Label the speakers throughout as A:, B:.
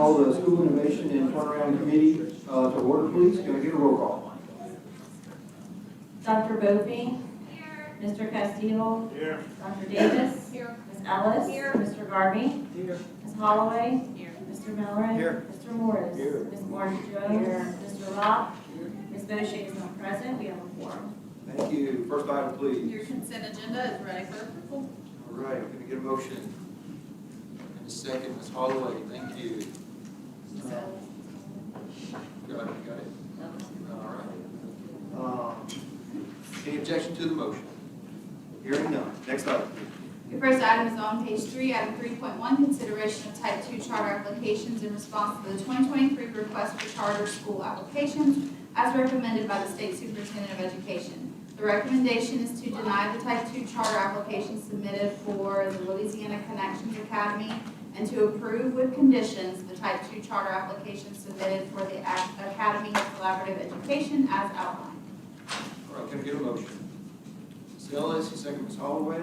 A: call the School Innovation and Turnaround Committee to order, please. Can I get a roll call?
B: Dr. Bopey. Mr. Castillo.
C: Here.
B: Dr. Davis.
D: Here.
B: Ms. Ellis.
D: Here.
B: Mr. Garvey.
C: Here.
B: Ms. Holloway.
D: Here.
B: Mr. Miller.
C: Here.
B: Mr. Morris.
C: Here.
B: Ms. Martin Jones. Mr. Rock. Ms. Bochet is not present. We have a quorum.
A: Thank you. First item, please.
D: Your consent agenda is ready for approval.
E: All right, can I get a motion? And a second, Ms. Holloway, thank you. Got it. All right. Any objection to the motion?
A: Hearing none. Next item, please.
D: Your first item is on page 3, item 3.1, consideration of type 2 charter applications in response to the 2023 request for charter school applications as recommended by the State Superintendent of Education. The recommendation is to deny the type 2 charter application submitted for the Louisiana Connections Academy and to approve with conditions the type 2 charter application submitted for the Academy of Collaborative Education as outlined.
E: All right, can I get a motion? Ms. Ellis, second, Ms. Holloway.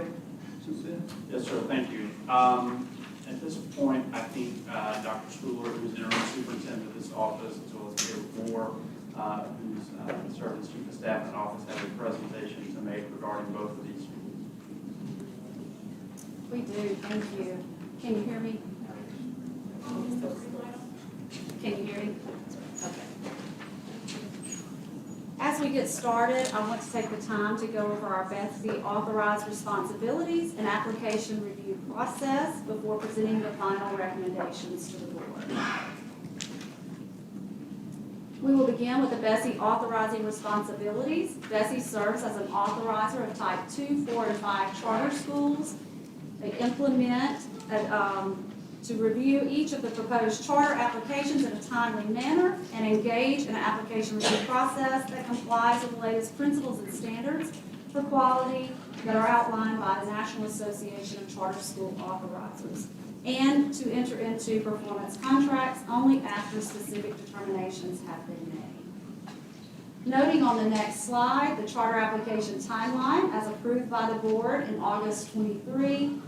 E: Susan?
C: Yes, sir, thank you. At this point, I think Dr. Schooler, who's interim superintendent of this office, as well as David Moore, who's served as chief of staff in the office, have a presentation to make regarding both of these schools.
F: We do, thank you. Can you hear me? Can you hear me? Okay. As we get started, I want to take the time to go over our BESI authorized responsibilities and application review process before presenting the final recommendations to the board. We will begin with the BESI authorizing responsibilities. BESI serves as an authorizer of type 2, 4, and 5 charter schools. They implement to review each of the proposed charter applications in a timely manner and engage in an application review process that complies with the latest principles and standards for quality that are outlined by the National Association of Charter School Authorizers, and to enter into performance contracts only after specific determinations have been made. Noting on the next slide, the charter application timeline as approved by the board in August 23,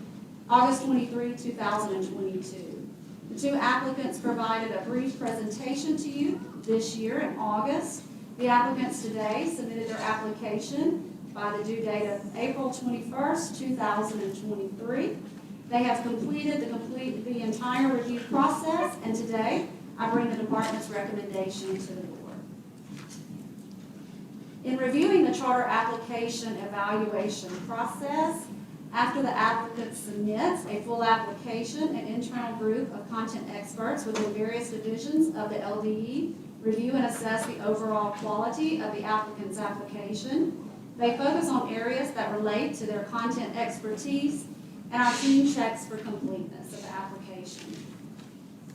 F: 2022. The two applicants provided a brief presentation to you this year in August. The applicants today submitted their application by the due date of April 21st, 2023. They have completed the entire review process, and today I bring the department's recommendation to the board. In reviewing the charter application evaluation process, after the applicant submits a full application, an internal group of content experts within various divisions of the LDE review and assess the overall quality of the applicant's application. They focus on areas that relate to their content expertise, and our team checks for completeness of the application.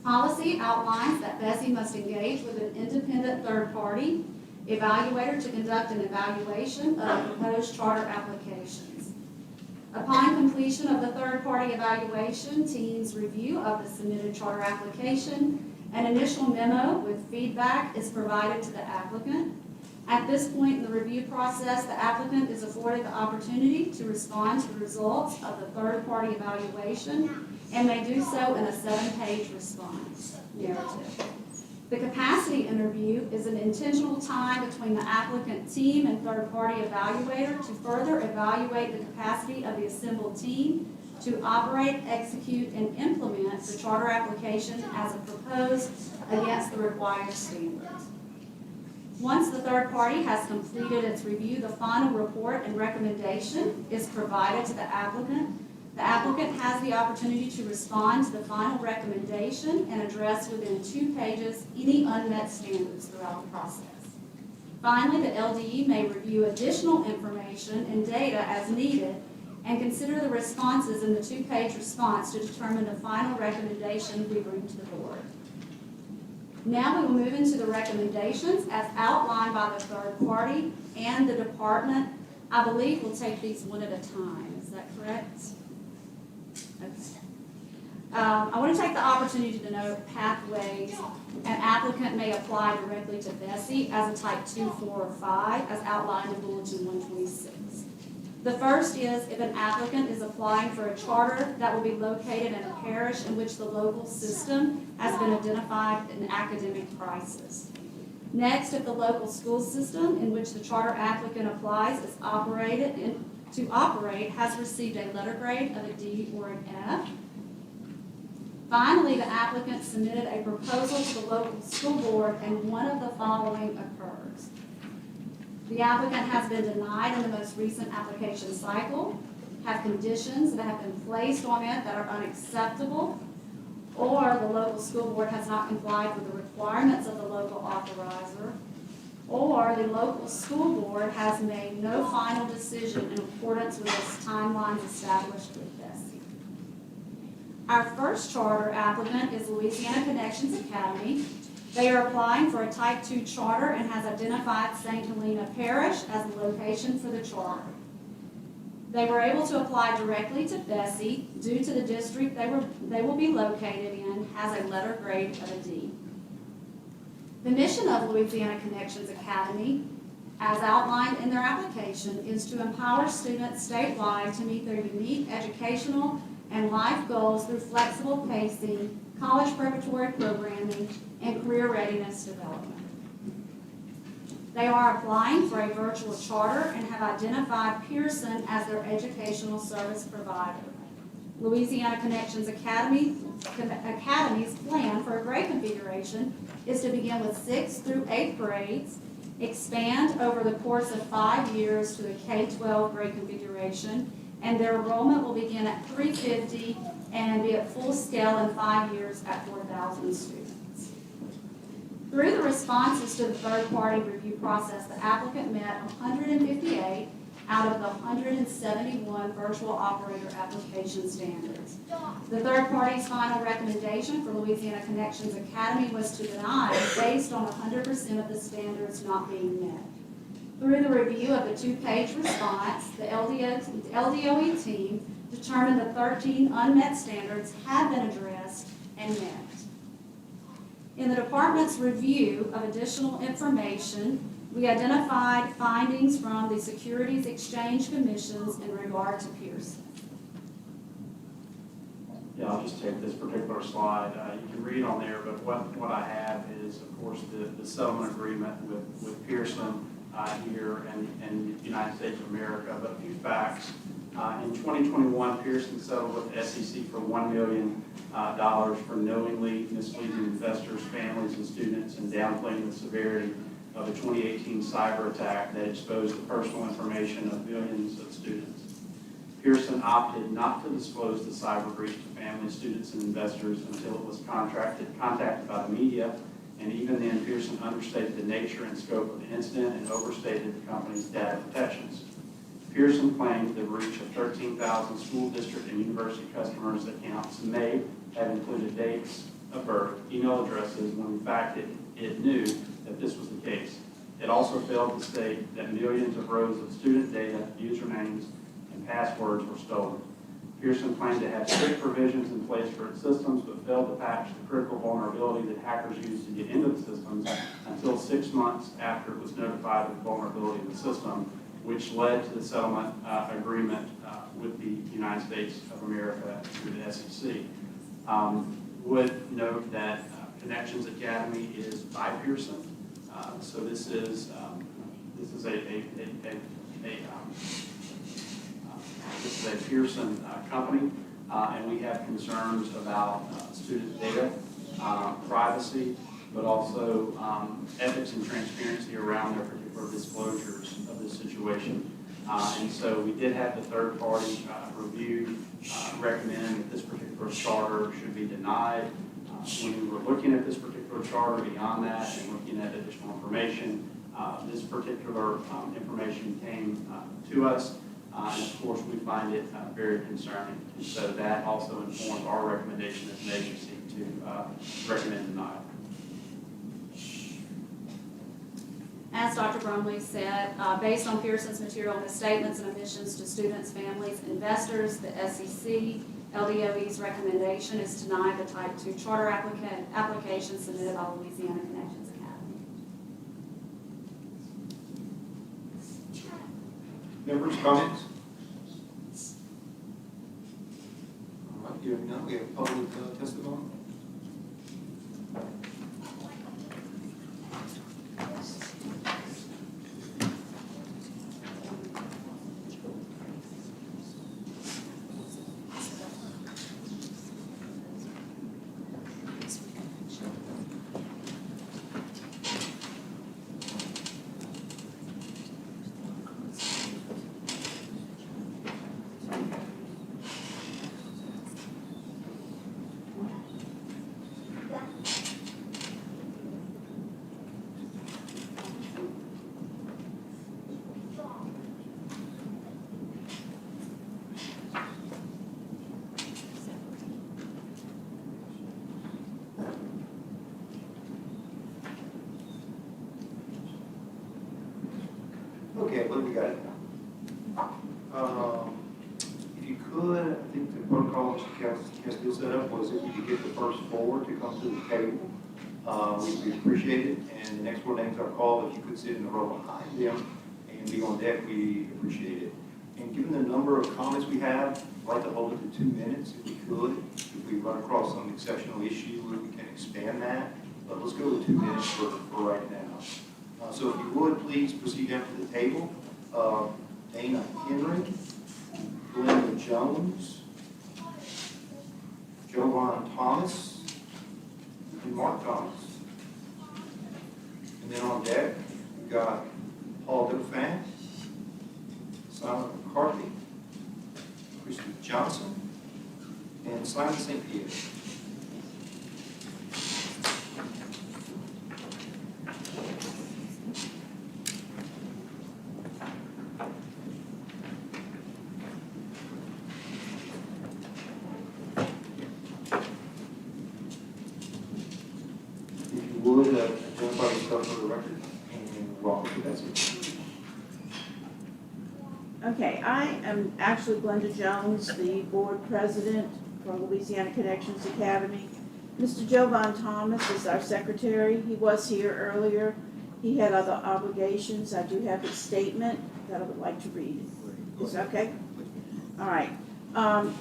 F: Policy outlines that BESI must engage with an independent third-party evaluator to conduct an evaluation of proposed charter applications. Upon completion of the third-party evaluation, team's review of the submitted charter application, an initial memo with feedback is provided to the applicant. At this point in the review process, the applicant is afforded the opportunity to respond to the results of the third-party evaluation and may do so in a 7-page response narrative. The capacity interview is an intentional time between the applicant team and third-party evaluator to further evaluate the capacity of the assembled team to operate, execute, and implement the charter application as proposed against the required standards. Once the third party has completed its review, the final report and recommendation is provided to the applicant. The applicant has the opportunity to respond to the final recommendation and address within 2 pages any unmet standards throughout the process. Finally, the LDE may review additional information and data as needed and consider the responses in the 2-page response to determine the final recommendation we bring to the board. Now we will move into the recommendations as outlined by the third party and the department. I believe we'll take these one at a time. Is that correct? Okay. I want to take the opportunity to note pathways. An applicant may apply directly to BESI as a type 2, 4, or 5 as outlined in Bulletin 126. The first is if an applicant is applying for a charter that will be located in a parish in which the local system has been identified in academic crisis. Next, if the local school system in which the charter applicant applies is to operate has received a letter grade of a D or an F. Finally, the applicant submitted a proposal to the local school board and one of the following occurs. The applicant has been denied in the most recent application cycle, have conditions that have been placed on it that are unacceptable, or the local school board has not complied with the requirements of the local authorizer, or the local school board has made no final decision in accordance with the timelines established with BESI. Our first charter applicant is Louisiana Connections Academy. They are applying for a Type 2 charter and has identified St. Helena Parish as the location for the charter. They were able to apply directly to BESI due to the district they will be located in has a letter grade of a D. The mission of Louisiana Connections Academy, as outlined in their application, is to empower students statewide to meet their unique educational and life goals through flexible pacing, college preparatory programming, and career readiness development. They are applying for a virtual charter and have identified Pearson as their educational service provider. Louisiana Connections Academy's plan for a grade configuration is to begin with 6th through 8th grades, expand over the course of 5 years to a K-12 grade configuration, and their enrollment will begin at 350 and be at full scale in 5 years at 4,000 students. Through the responses to the third-party review process, the applicant met 158 out of the 171 virtual operator application standards. The third party's final recommendation for Louisiana Connections Academy was to deny based on 100% of the standards not being met. Through the review of the 2-page response, the LDOE team determined the 13 unmet standards had been addressed and met. In the department's review of additional information, we identified findings from the Securities Exchange Commissions in regard to Pearson.
C: Yeah, I'll just take this particular slide. You can read on there, but what I have is, of course, the settlement agreement with Pearson here and the United States of America. But a few facts. In 2021, Pearson settled with the SEC for $1 million for knowingly misleading investors, families, and students and downplaying the severity of a 2018 cyber attack that exposed the personal information of millions of students. Pearson opted not to disclose the cyber breach to families, students, and investors until it was contacted by the media, and even then Pearson understated the nature and scope of the incident and overstated the company's data protections. Pearson claimed the breach of 13,000 school district and university customers' accounts may have included dates of birth, email addresses, when in fact it knew that this was the case. It also failed to state that millions of rows of student data, usernames, and passwords were stolen. Pearson claimed to have strict provisions in place for its systems, but failed to patch the critical vulnerability that hackers used to get into the systems until 6 months after it was notified of the vulnerability in the system, which led to the settlement agreement with the United States of America through the SEC. Would note that Connections Academy is by Pearson, so this is a Pearson company, and we have concerns about student data, privacy, but also ethics and transparency around their particular disclosures of this situation. And so we did have the third party review recommend that this particular charter should be denied. When we were looking at this particular charter, beyond that, and looking at additional information, this particular information came to us, and of course we find it very concerning. And so that also informed our recommendation as an agency to recommend denial.
F: As Dr. Brumley said, based on Pearson's material misstatements and omissions to students, families, investors, the SEC, LDOE's recommendation is to deny the Type 2 charter application submitted by Louisiana Connections Academy.
E: Members, comments?
A: Okay, what do we got now? If you could, I think the protocol Mr. Castile set up was if we could get the first four to come to the table, we'd appreciate it. And the next four names are called, if you could sit in the row behind them and be on deck, we appreciate it. And given the number of comments we have, I'd like to hold it to 2 minutes if we could. If we run across some exceptional issue, we can expand that. But let's go with 2 minutes for right now. So if you would, please proceed down to the table. Dana Henry, Glenda Jones, Jovan Thomas, and Mark Thomas. And then on deck, we've got Paul Dauphin, Simon McCarthy, Christy Johnson, and Simon St. Pierre. Would identify yourself for the record and welcome to that speech.
G: Okay, I am actually Glenda Jones, the board president for Louisiana Connections Academy. Mr. Jovan Thomas is our secretary. He was here earlier. He had other obligations. I do have his statement that I would like to read. Is that okay? All right.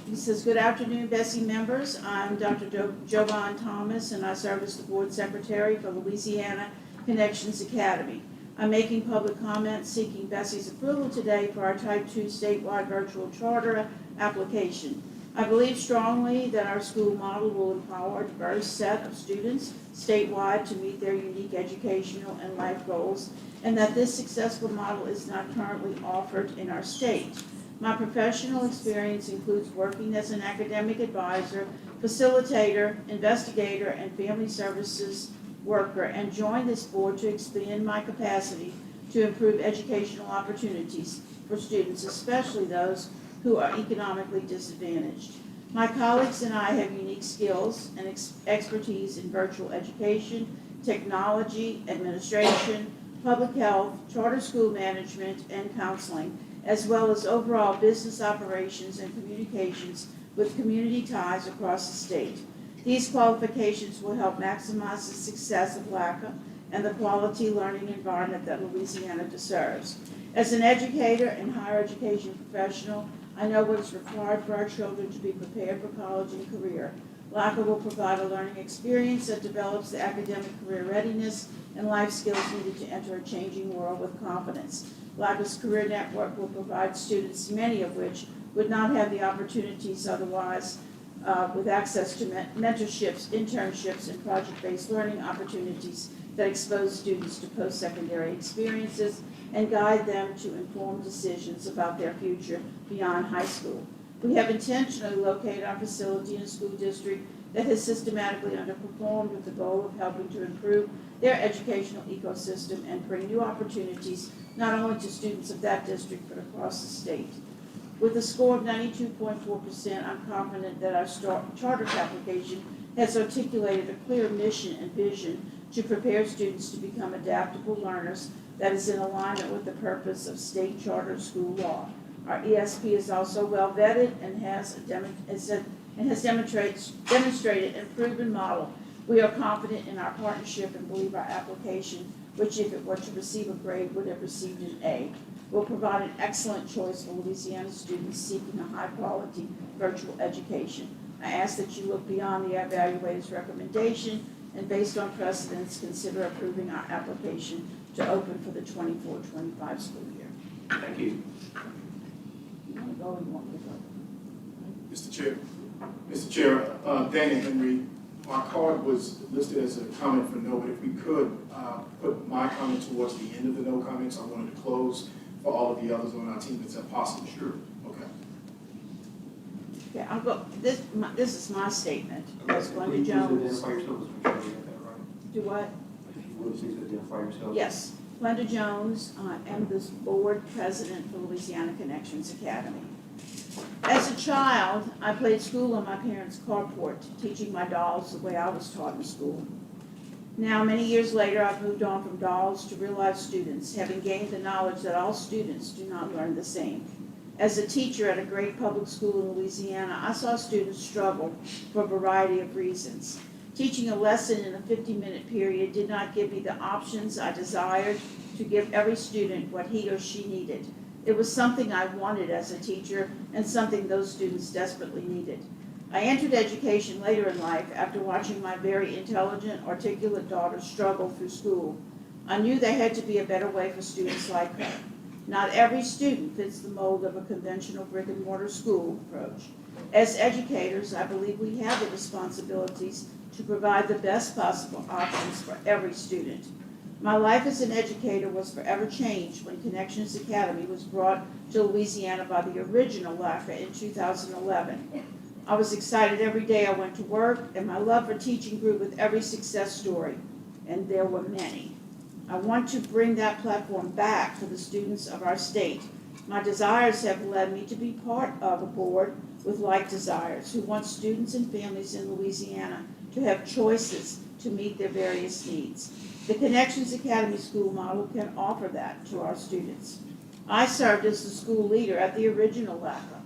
G: He says, good afternoon, Bessie members. I'm Dr. Jovan Thomas, and I serve as the board secretary for Louisiana Connections Academy. I'm making public comments seeking Bessie's approval today for our Type 2 statewide virtual charter application. I believe strongly that our school model will empower a diverse set of students statewide to meet their unique educational and life goals, and that this successful model is not currently offered in our state. My professional experience includes working as an academic advisor, facilitator, investigator, and family services worker, and joined this board to expand my capacity to improve educational opportunities for students, especially those who are economically disadvantaged. My colleagues and I have unique skills and expertise in virtual education, technology, administration, public health, charter school management, and counseling, as well as overall business operations and communications with community ties across the state. These qualifications will help maximize the success of LACA and the quality learning environment that Louisiana deserves. As an educator and higher education professional, I know what is required for our children to be prepared for college and career. LACA will provide a learning experience that develops the academic career readiness and life skills needed to enter a changing world with confidence. LACA's Career Network will provide students, many of which would not have the opportunities otherwise, with access to mentorships, internships, and project-based learning opportunities that expose students to post-secondary experiences and guide them to informed decisions about their future beyond high school. We have intentionally located our facility in a school district that has systematically underperformed with the goal of helping to improve their educational ecosystem and bring new opportunities not only to students of that district but across the state. With a score of 92.4%, I'm confident that our charter application has articulated a clear mission and vision to prepare students to become adaptable learners that is in alignment with the purpose of state charter school law. Our ESP is also well vetted and has demonstrated and proven model. We are confident in our partnership and believe our application, which if it were to receive a grade would have received an A, will provide an excellent choice for Louisiana students seeking a high-quality virtual education. I ask that you look beyond the evaluator's recommendation and based on precedents, consider approving our application to open for the 24-25 school year.
A: Thank you.
G: You want to go or you want me to go?
H: Mr. Chair, Dana Henry, my card was listed as a comment for no, but if we could put my comment towards the end of the no comments, I wanted to close for all of the others on our team. Is that possible? Sure. Okay.
G: Okay, I'll go, this is my statement. As Glenda
A: Please
G: Jones.
A: identify yourself, let's make sure we get that right.
G: Do what?
A: If you would, please identify yourself.
G: Yes, Glenda Jones, I am the board president for Louisiana Connections Academy. As a child, I played school on my parents' carport, teaching my dolls the way I was taught in school. Now, many years later, I've moved on from dolls to real-life students, having gained the knowledge that all students do not learn the same. As a teacher at a great public school in Louisiana, I saw students struggle for a variety of reasons. Teaching a lesson in a 50-minute period did not give me the options I desired to give every student what he or she needed. It was something I wanted as a teacher and something those students desperately needed. I entered education later in life after watching my very intelligent, articulate daughter struggle through school. I knew there had to be a better way for students like her. Not every student fits the mold of a conventional brick-and-mortar school approach. As educators, I believe we have the responsibilities to provide the best possible options for every student. My life as an educator was forever changed when Connections Academy was brought to Louisiana by the original LACA in 2011. I was excited every day I went to work, and my love for teaching grew with every success story, and there were many. I want to bring that platform back to the students of our state. My desires have led me to be part of a board with like desires who want students and families in Louisiana to have choices to meet their various needs. The Connections Academy school model can offer that to our students. I served as the school leader at the original LACA,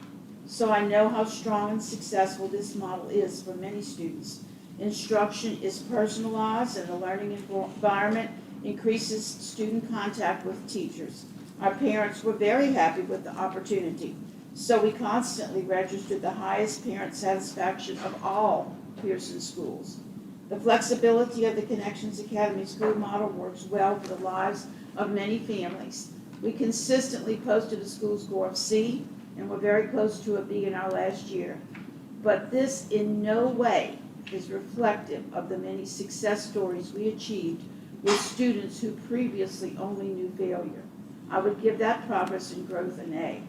G: so I know how strong and successful this model is for many students. Instruction is personalized, and the learning environment increases student contact with teachers. Our parents were very happy with the opportunity, so we constantly registered the highest parent satisfaction of all Pearson schools. The flexibility of the Connections Academy school model works well for the lives of many families. We consistently posted a school score of C, and we're very close to a B in our last year. But this in no way is reflective of the many success stories we achieved with students who previously only knew failure. I would give that progress and growth an A.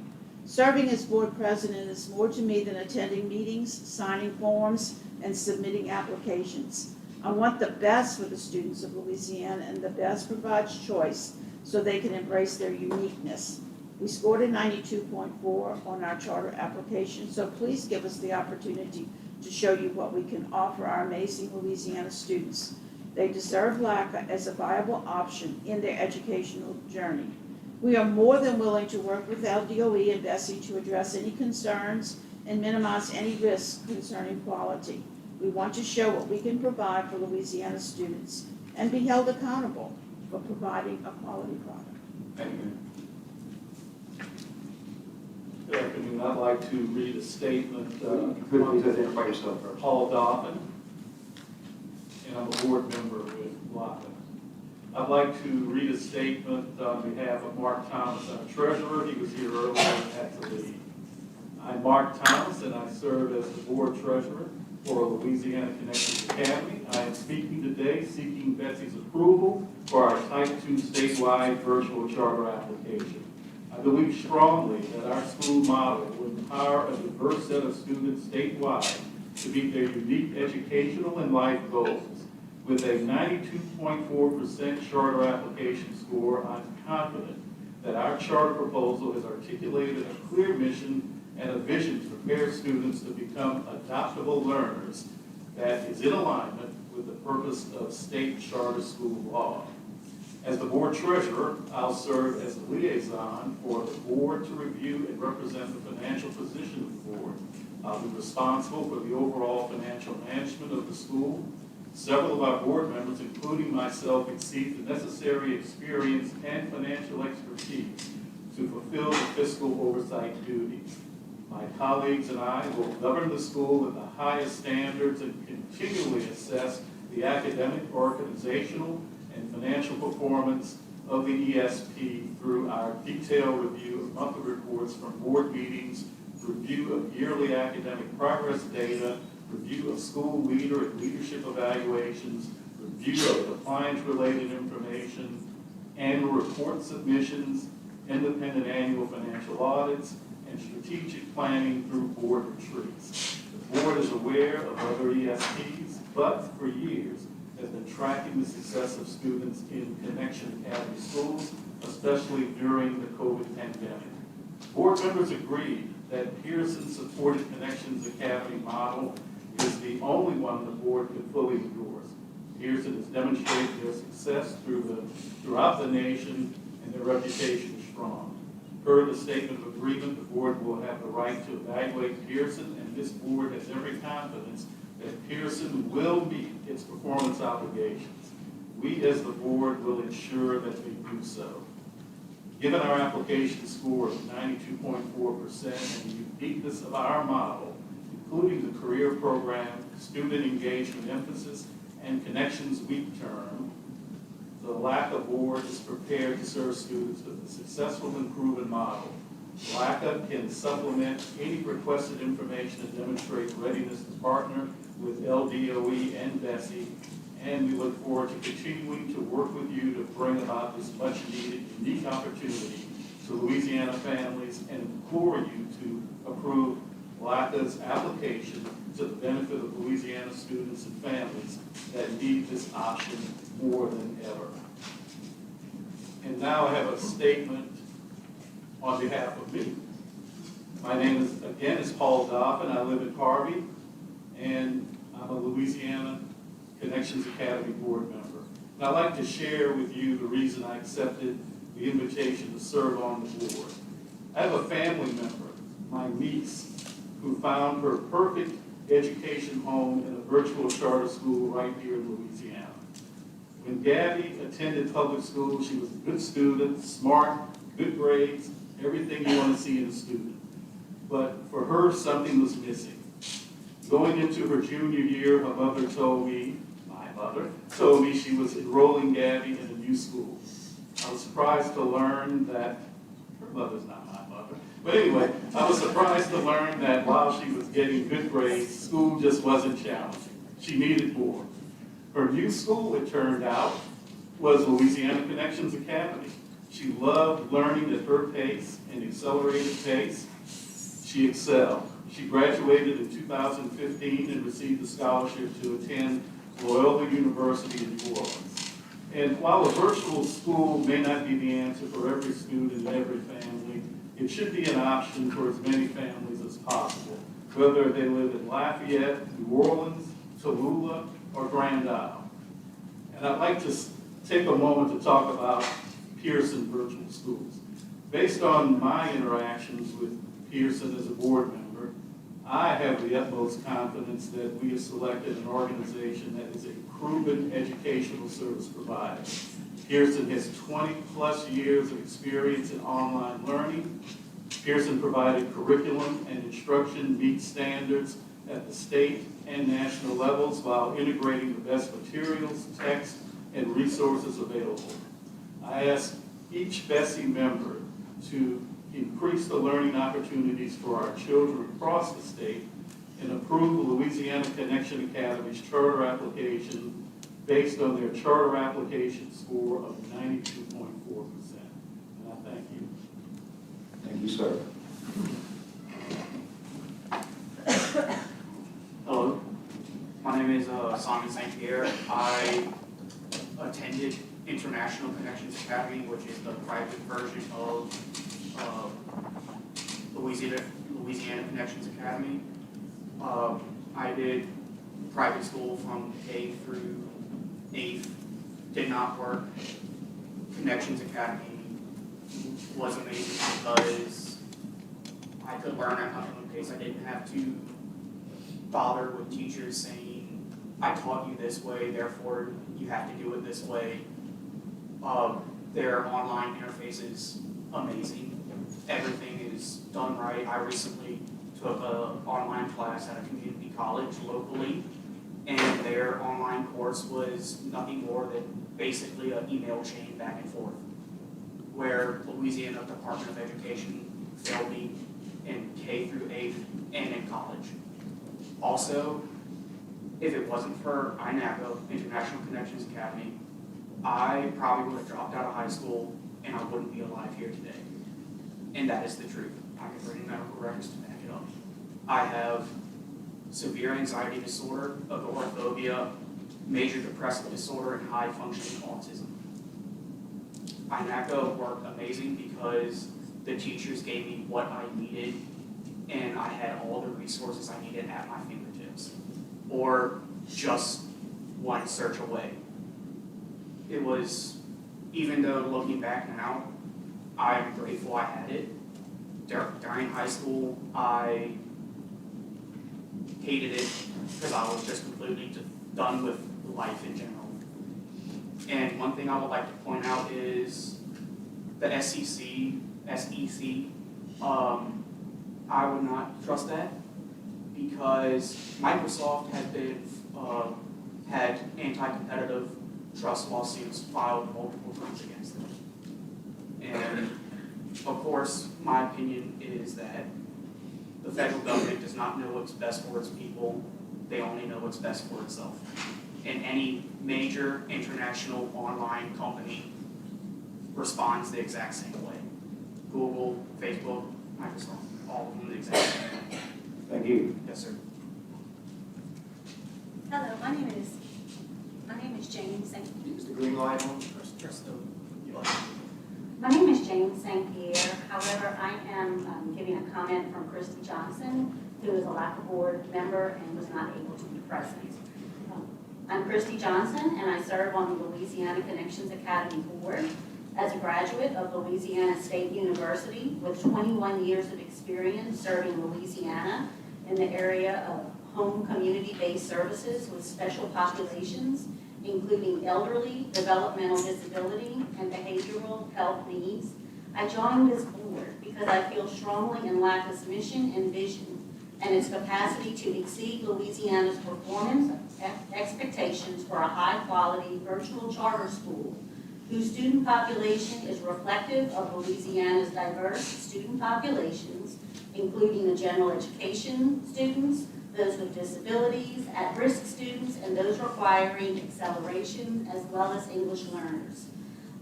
G: Serving as board president is more to me than attending meetings, signing forms, and submitting applications. I want the best for the students of Louisiana, and the best provides choice so they can embrace their uniqueness. We scored a 92.4 on our charter application, so please give us the opportunity to show you what we can offer our amazing Louisiana students. They deserve LACA as a viable option in their educational journey. We are more than willing to work with LDOE and Bessie to address any concerns and minimize any risks concerning quality. We want to show what we can provide for Louisiana students and be held accountable for providing a quality product.
E: Thank you.
I: Good afternoon. I'd like to read a statement
A: If you could please identify yourself first.
I: Paul Doffin, and I'm a board member with LACA. I'd like to read a statement on behalf of Mark Thomas, our treasurer. He was here earlier and had to leave. I'm Mark Thomas, and I serve as the board treasurer for Louisiana Connections Academy. I am speaking today seeking Betsy's approval for our Type 2 statewide virtual charter application. I believe strongly that our school model will empower a diverse set of students statewide to meet their unique educational and life goals. With a 92.4% charter application score, I'm confident that our charter proposal has articulated a clear mission and a vision to prepare students to become adaptable learners that is in alignment with the purpose of state charter school law. As the board treasurer, I'll serve as a liaison for the board to review and represent the financial position of the board. I'll be responsible for the overall financial management of the school. Several of our board members, including myself, exceed the necessary experience and financial expertise to fulfill the fiscal oversight duties. My colleagues and I will govern the school at the highest standards and continually assess the academic, organizational, and financial performance of the ESP through our detailed review of monthly reports from board meetings, review of yearly academic progress data, review of school leader and leadership evaluations, review of compliance-related information, annual report submissions, independent annual financial audits, and strategic planning through board retreats. The board is aware of other ESPs, but for years has been tracking the success of students in Connection Academy schools, especially during the COVID pandemic. Board members agreed that Pearson-supported Connections Academy model is the only one the board could fully endorse. Pearson has demonstrated their success throughout the nation, and their reputation is strong. Per the statement of agreement, the board will have the right to evaluate Pearson, and this board has every confidence that Pearson will meet its performance obligations. We, as the board, will ensure that they do so. Given our application score of 92.4% and the uniqueness of our model, including the career program, student engagement emphasis, and Connections Week term, the LACA board is prepared to serve students with a successful and proven model. LACA can supplement any requested information and demonstrate readiness to partner with LDOE and BESI, and we look forward to continuing to work with you to bring about this much-needed, unique opportunity to Louisiana families and implore you to approve LACA's application to the benefit of Louisiana students and families that need this option more than ever. And now I have a statement on behalf of me. My name is Paul Doffin. I live in Harvey, and I'm a Louisiana Connections Academy board member. And I'd like to share with you the reason I accepted the invitation to serve on the board. I have a family member, my niece, who found her perfect education home in a virtual charter school right here in Louisiana. When Gabby attended public school, she was a good student, smart, good grades, everything you want to see in a student. But for her, something was missing. Going into her junior year, my mother told me she was enrolling Gabby in a new school. I was surprised to learn that her mother's not my mother. But anyway, I was surprised to learn that while she was getting good grades, school just wasn't challenging. She needed more. Her new school, it turned out, was Louisiana Connections Academy. She loved learning at her pace and accelerated pace. She excelled. She graduated in 2015 and received a scholarship to attend Loyola University in New Orleans. And while a virtual school may not be the answer for every student and every family, it should be an option for as many families as possible, whether they live in Lafayette, New Orleans, Tallulah, or Grand Isle. And I'd like to take a moment to talk about Pearson virtual schools. Based on my interactions with Pearson as a board member, I have the utmost confidence that we have selected an organization that is a proven educational service provider. Pearson has 20-plus years of experience in online learning. Pearson provided curriculum and instruction meet standards at the state and national levels while integrating the best materials, text, and resources available. I ask each BESI member to increase the learning opportunities for our children across the state and approve the Louisiana Connection Academy's charter application based on their charter application score of 92.4%. And I thank you.
A: Thank you, sir.
J: Hello, my name is Simon St. Pierre. I attended International Connections Academy, which is the private version of Louisiana Connections Academy. I did private school from K through 8th, did not work. Connections Academy was amazing because I could learn at my own pace. I didn't have to bother with teachers saying, I taught you this way, therefore you have to do it this way. Their online interface is amazing. Everything is done right. I recently took an online class at a community college locally, and their online course was nothing more than basically an email chain back and forth, where Louisiana Department of Education failed me in K through 8th and in college. Also, if it wasn't for INACO, International Connections Academy, I probably would have dropped out of high school and I wouldn't be alive here today. And that is the truth. I can bring medical records to back it up. I have severe anxiety disorder, agoraphobia, major depressive disorder, and high functioning autism. INACO worked amazing because the teachers gave me what I needed and I had all the resources I needed at my fingertips. Or just one search away. It was, even though looking back now, I'm grateful I had it. During high school, I hated it because I was just completely done with life in general. And one thing I would like to point out is the SEC, I would not trust that because Microsoft has been, had anti-competitive trust lawsuits filed multiple times against them. And of course, my opinion is that the federal government does not know what's best for its people. They only know what's best for itself. And any major international online company responds the exact same way. Google, Facebook, Microsoft, all of them the exact same way.
A: Thank you.
J: Yes, sir.
B: Hello, my name is Jane St.
A: Is the green light on?
B: My name is Jane St. Pierre. However, I am giving a comment from Christy Johnson, who is a LACA board member and was not able to be present. I'm Christy Johnson, and I serve on the Louisiana Connections Academy board. As a graduate of Louisiana State University with 21 years of experience serving Louisiana in the area of home community-based services with special populations, including elderly, developmental disability, and behavioral health needs, I joined this board because I feel strongly in LACA's mission and vision and its capacity to exceed Louisiana's performance expectations for a high-quality virtual charter school whose student population is reflective of Louisiana's diverse student populations, including the general education students, those with disabilities, at-risk students, and those requiring acceleration, as well as English learners.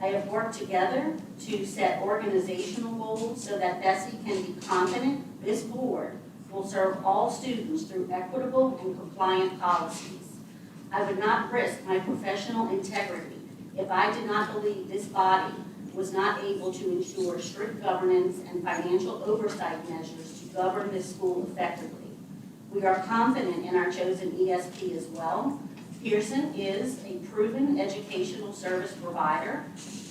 B: I have worked together to set organizational goals so that Bessie can be confident this board will serve all students through equitable and compliant policies. I would not risk my professional integrity if I did not believe this body was not able to ensure strict governance and financial oversight measures to govern this school effectively. We are confident in our chosen ESP as well. Pearson is a proven educational service provider.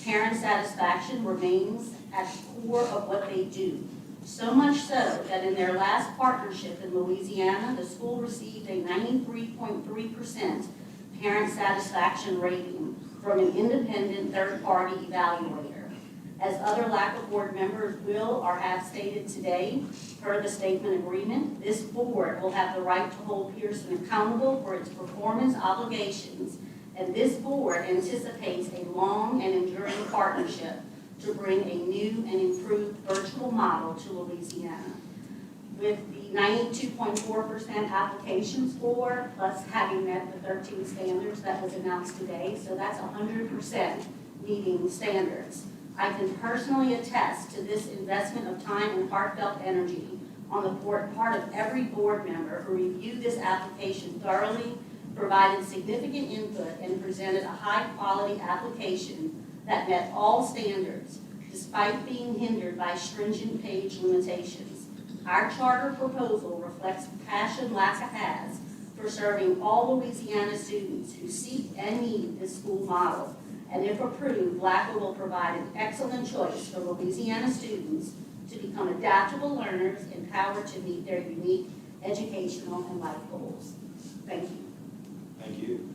B: Parent satisfaction remains at the core of what they do. So much so that in their last partnership in Louisiana, the school received a 93.3% parent satisfaction rating from an independent third-party evaluator. As other LACA board members will or have stated today, per the statement agreement, this board will have the right to hold Pearson accountable for its performance obligations, and this board anticipates a long and enduring partnership to bring a new and improved virtual model to Louisiana. With the 92.4% application score, plus having met the 13 standards that was announced today, so that's 100% meeting standards. I can personally attest to this investment of time and heartfelt energy on the part of every board member who reviewed this application thoroughly, provided significant input, and presented a high-quality application that met all standards, despite being hindered by stringent page limitations. Our charter proposal reflects the passion LACA has for serving all Louisiana students who seek and need this school model. And if approved, LACA will provide an excellent choice for Louisiana students to become adaptable learners empowered to meet their unique educational and life goals. Thank you.
A: Thank you.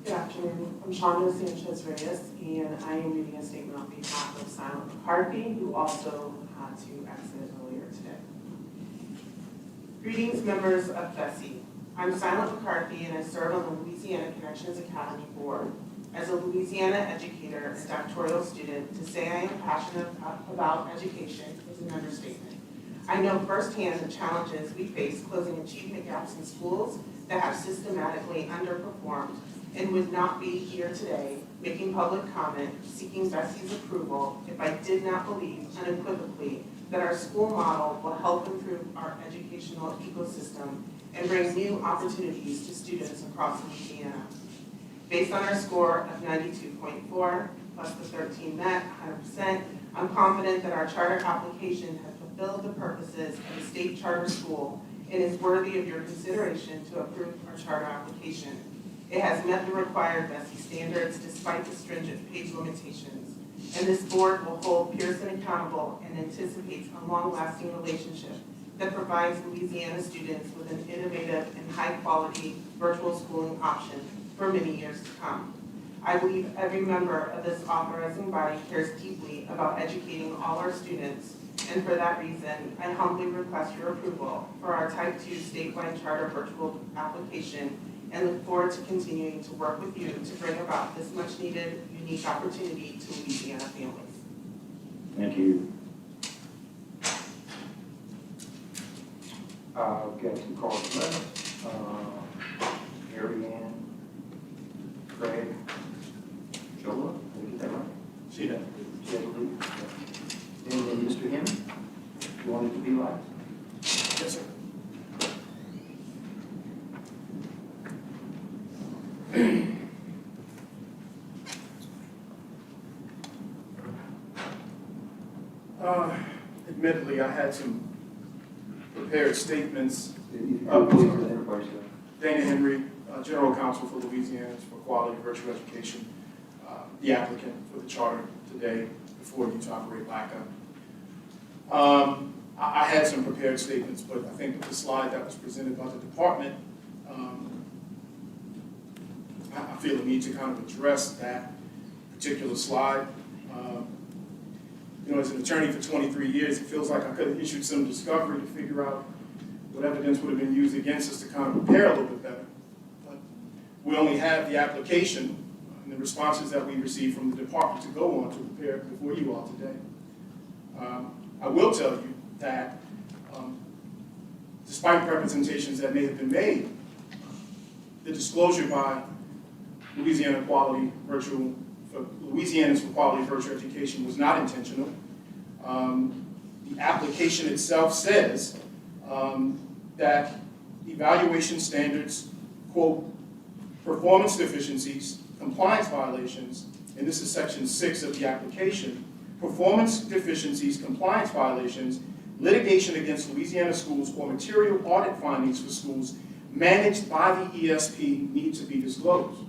K: Good afternoon. I'm Shonda Sanchez-Reyes, and I am reading a statement on behalf of Silent McCarthy, who also had to exit earlier today. Greetings, members of Bessie. I'm Silent McCarthy, and I serve on the Louisiana Connections Academy Board. As a Louisiana educator and doctoral student, to say I am passionate about education is an understatement. I know firsthand the challenges we face closing achievement gaps in schools that have systematically underperformed, and would not be here today making public comment seeking Bessie's approval if I did not believe unequivocally that our school model will help improve our educational ecosystem and bring new opportunities to students across Louisiana. Based on our score of 92.4 plus the 13 met, 100%, I'm confident that our charter application has fulfilled the purposes of a state charter school and is worthy of your consideration to approve our charter application. It has met the required BESI standards despite the stringent page limitations, and this board will hold Pearson accountable and anticipates a long-lasting relationship that provides Louisiana students with an innovative and high-quality virtual schooling option for many years to come. I believe every member of this authorizing body cares deeply about educating all our students, and for that reason, I humbly request your approval for our Type 2 statewide charter virtual application and look forward to continuing to work with you to bring about this much-needed, unique opportunity to Louisiana families.
A: Thank you. I've got two cards left. Mary Ann, Craig, Jola, did I get that right?
C: See that?
A: She had to leave. And then Mr. Henry, you wanted to be last?
H: Yes, sir. Admittedly, I had some prepared statements. Dana Henry, General Counsel for Louisiana for Quality Virtual Education, the applicant for the charter today before you to operate LACA. I had some prepared statements, but I think with the slide that was presented by the department, I feel a need to kind of address that particular slide. You know, as an attorney for 23 years, it feels like I could have issued some discovery to figure out what evidence would have been used against us to kind of prepare a little bit better. But we only have the application and the responses that we received from the department to go on to prepare before you all today. I will tell you that despite representations that may have been made, the disclosure by Louisiana's for Quality Virtual Education was not intentional. The application itself says that evaluation standards, quote, performance deficiencies, compliance violations, and this is section 6 of the application, performance deficiencies, compliance violations, litigation against Louisiana schools, or material audit findings for schools managed by the ESP need to be disclosed.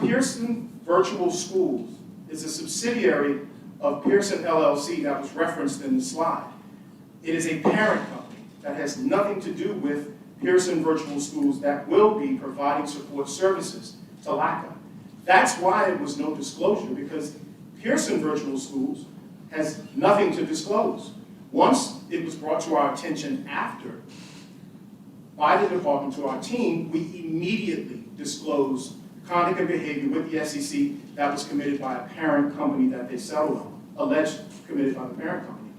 H: Pearson Virtual Schools is a subsidiary of Pearson LLC that was referenced in the slide. It is a parent company that has nothing to do with Pearson Virtual Schools that will be providing support services to LACA. That's why it was no disclosure, because Pearson Virtual Schools has nothing to disclose. Once it was brought to our attention after, by the department to our team, we immediately disclosed conduct and behavior with the SEC that was committed by a parent company that they settled on, alleged committed by the parent company.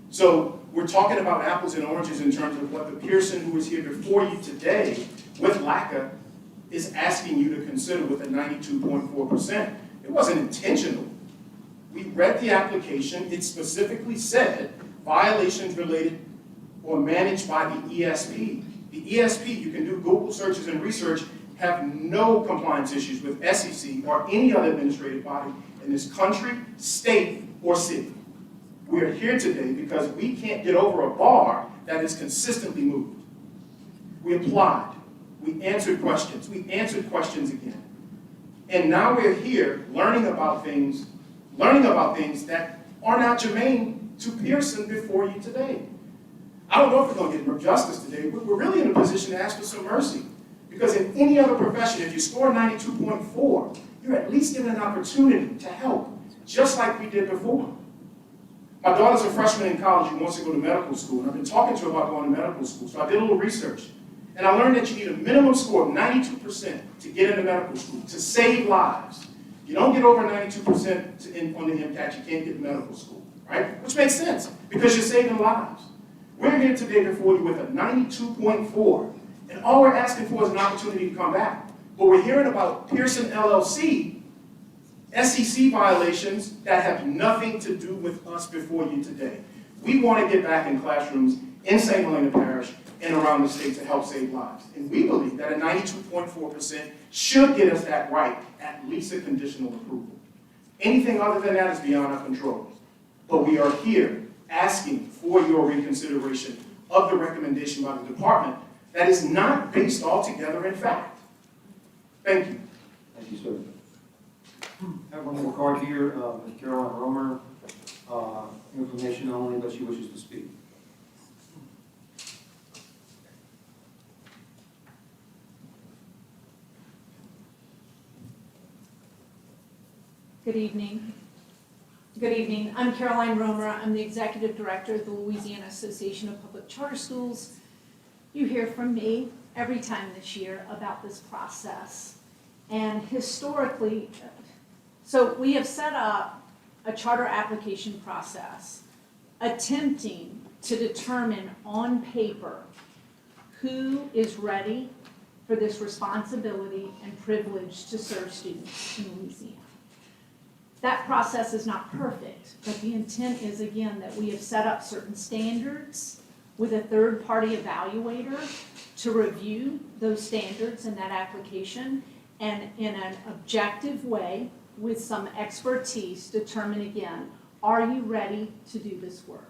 H: So we're talking about apples and oranges in terms of what the Pearson who is here before you today with LACA is asking you to consider with a 92.4%. It wasn't intentional. We read the application. It specifically said violations related or managed by the ESP. The ESP, you can do Google searches and research, have no compliance issues with SEC or any other administrative body in this country, state, or city. We are here today because we can't get over a bar that is consistently moved. We applied. We answered questions. We answered questions again. And now we're here learning about things that are not germane to Pearson before you today. I don't know if we're going to get justice today, but we're really in a position to ask for some mercy. Because in any other profession, if you score 92.4, you're at least given an opportunity to help, just like we did before. My daughter's a freshman in college who wants to go to medical school, and I've been talking to her about going to medical school, so I did a little research. And I learned that you need a minimum score of 92% to get into medical school, to save lives. You don't get over 92% on the MCAT, you can't get to medical school, right? Which makes sense, because you're saving lives. We're here today before you with a 92.4. And all we're asking for is an opportunity to come back. But we're hearing about Pearson LLC, SEC violations that have nothing to do with us before you today. We want to get back in classrooms in St. Helena Parish and around the state to help save lives. And we believe that a 92.4% should get us that right, at least a conditional approval. Anything other than that is beyond our control. But we are here asking for your reconsideration of the recommendation by the department that is not based altogether in fact. Thank you.
A: Thank you, sir. I have one more card here, Ms. Caroline Romer, information only, but she wishes to speak.
L: Good evening. Good evening. I'm Caroline Romer. I'm the Executive Director of the Louisiana Association of Public Charter Schools. You hear from me every time this year about this process. And historically, so we have set up a charter application process attempting to determine on paper who is ready for this responsibility and privilege to serve students in Louisiana. That process is not perfect, but the intent is, again, that we have set up certain standards with a third-party evaluator to review those standards in that application, and in an objective way, with some expertise, determine again, are you ready to do this work?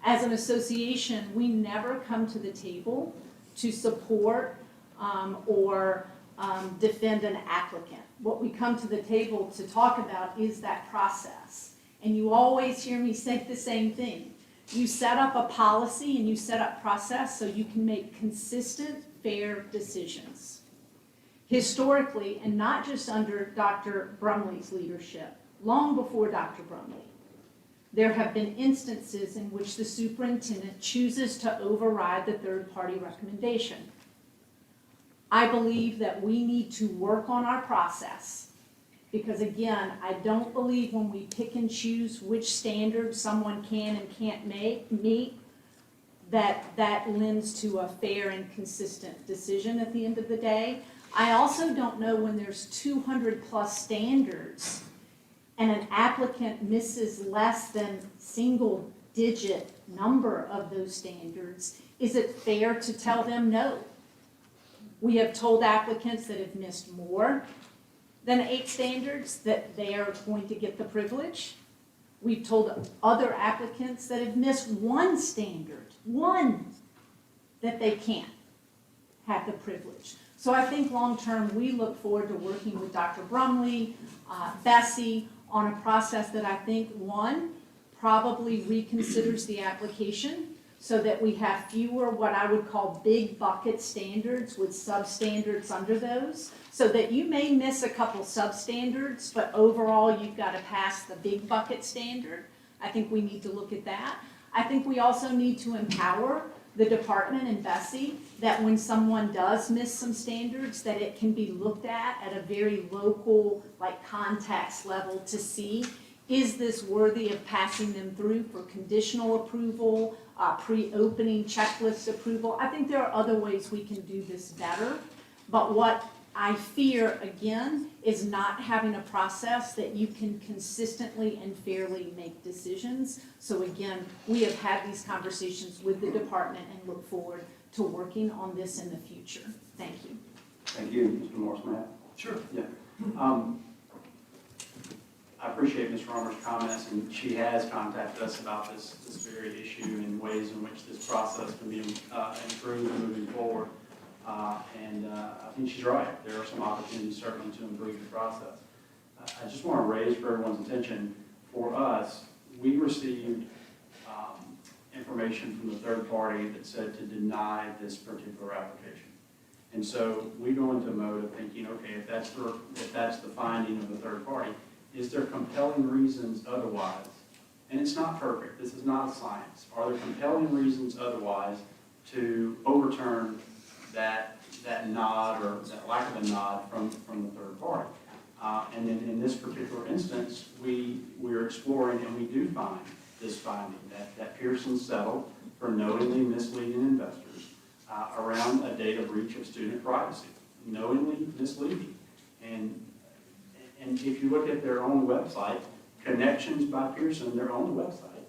L: As an association, we never come to the table to support or defend an applicant. What we come to the table to talk about is that process. And you always hear me say the same thing. You set up a policy and you set up process so you can make consistent, fair decisions. Historically, and not just under Dr. Brumley's leadership, long before Dr. Brumley, there have been instances in which the superintendent chooses to override the third-party recommendation. I believe that we need to work on our process because, again, I don't believe when we pick and choose which standards someone can and can't meet, that lends to a fair and consistent decision at the end of the day. I also don't know when there's 200 plus standards and an applicant misses less than single digit number of those standards, is it fair to tell them no? We have told applicants that have missed more than 8 standards that they are going to get the privilege. We've told other applicants that have missed 1 standard, 1, that they can't have the privilege. So I think long-term, we look forward to working with Dr. Brumley, Bessie, on a process that I think, 1, probably reconsiders the application so that we have fewer what I would call big bucket standards with substandards under those, so that you may miss a couple substandards, but overall you've got to pass the big bucket standard. I think we need to look at that. I think we also need to empower the department and Bessie that when someone does miss some standards, that it can be looked at a very local, like context level to see, is this worthy of passing them through for conditional approval, pre-opening checklist approval? I think there are other ways we can do this better, but what I fear, again, is not having a process that you can consistently and fairly make decisions. So again, we have had these conversations with the department and look forward to working on this in the future. Thank you.
A: Thank you, Mr. Morris. Matt?
C: Sure. Yeah. I appreciate Ms. Romer's comments, and she has contacted us about this very issue and ways in which this process can be improved moving forward. I think she's right. There are some opportunities certainly to improve the process. I just want to raise for everyone's attention, for us, we received information from the third party that said to deny this particular application. And so we go into a mode of thinking, okay, if that's the finding of the third party, is there compelling reasons otherwise? And it's not perfect. This is not a science. Are there compelling reasons otherwise to overturn that nod or that lack of a nod from the third party? And then in this particular instance, we're exploring and we do find this finding that Pearson settled for knowingly misleading investors around a data breach of student privacy, knowingly misleading. And if you look at their own website, Connections by Pearson, their own website,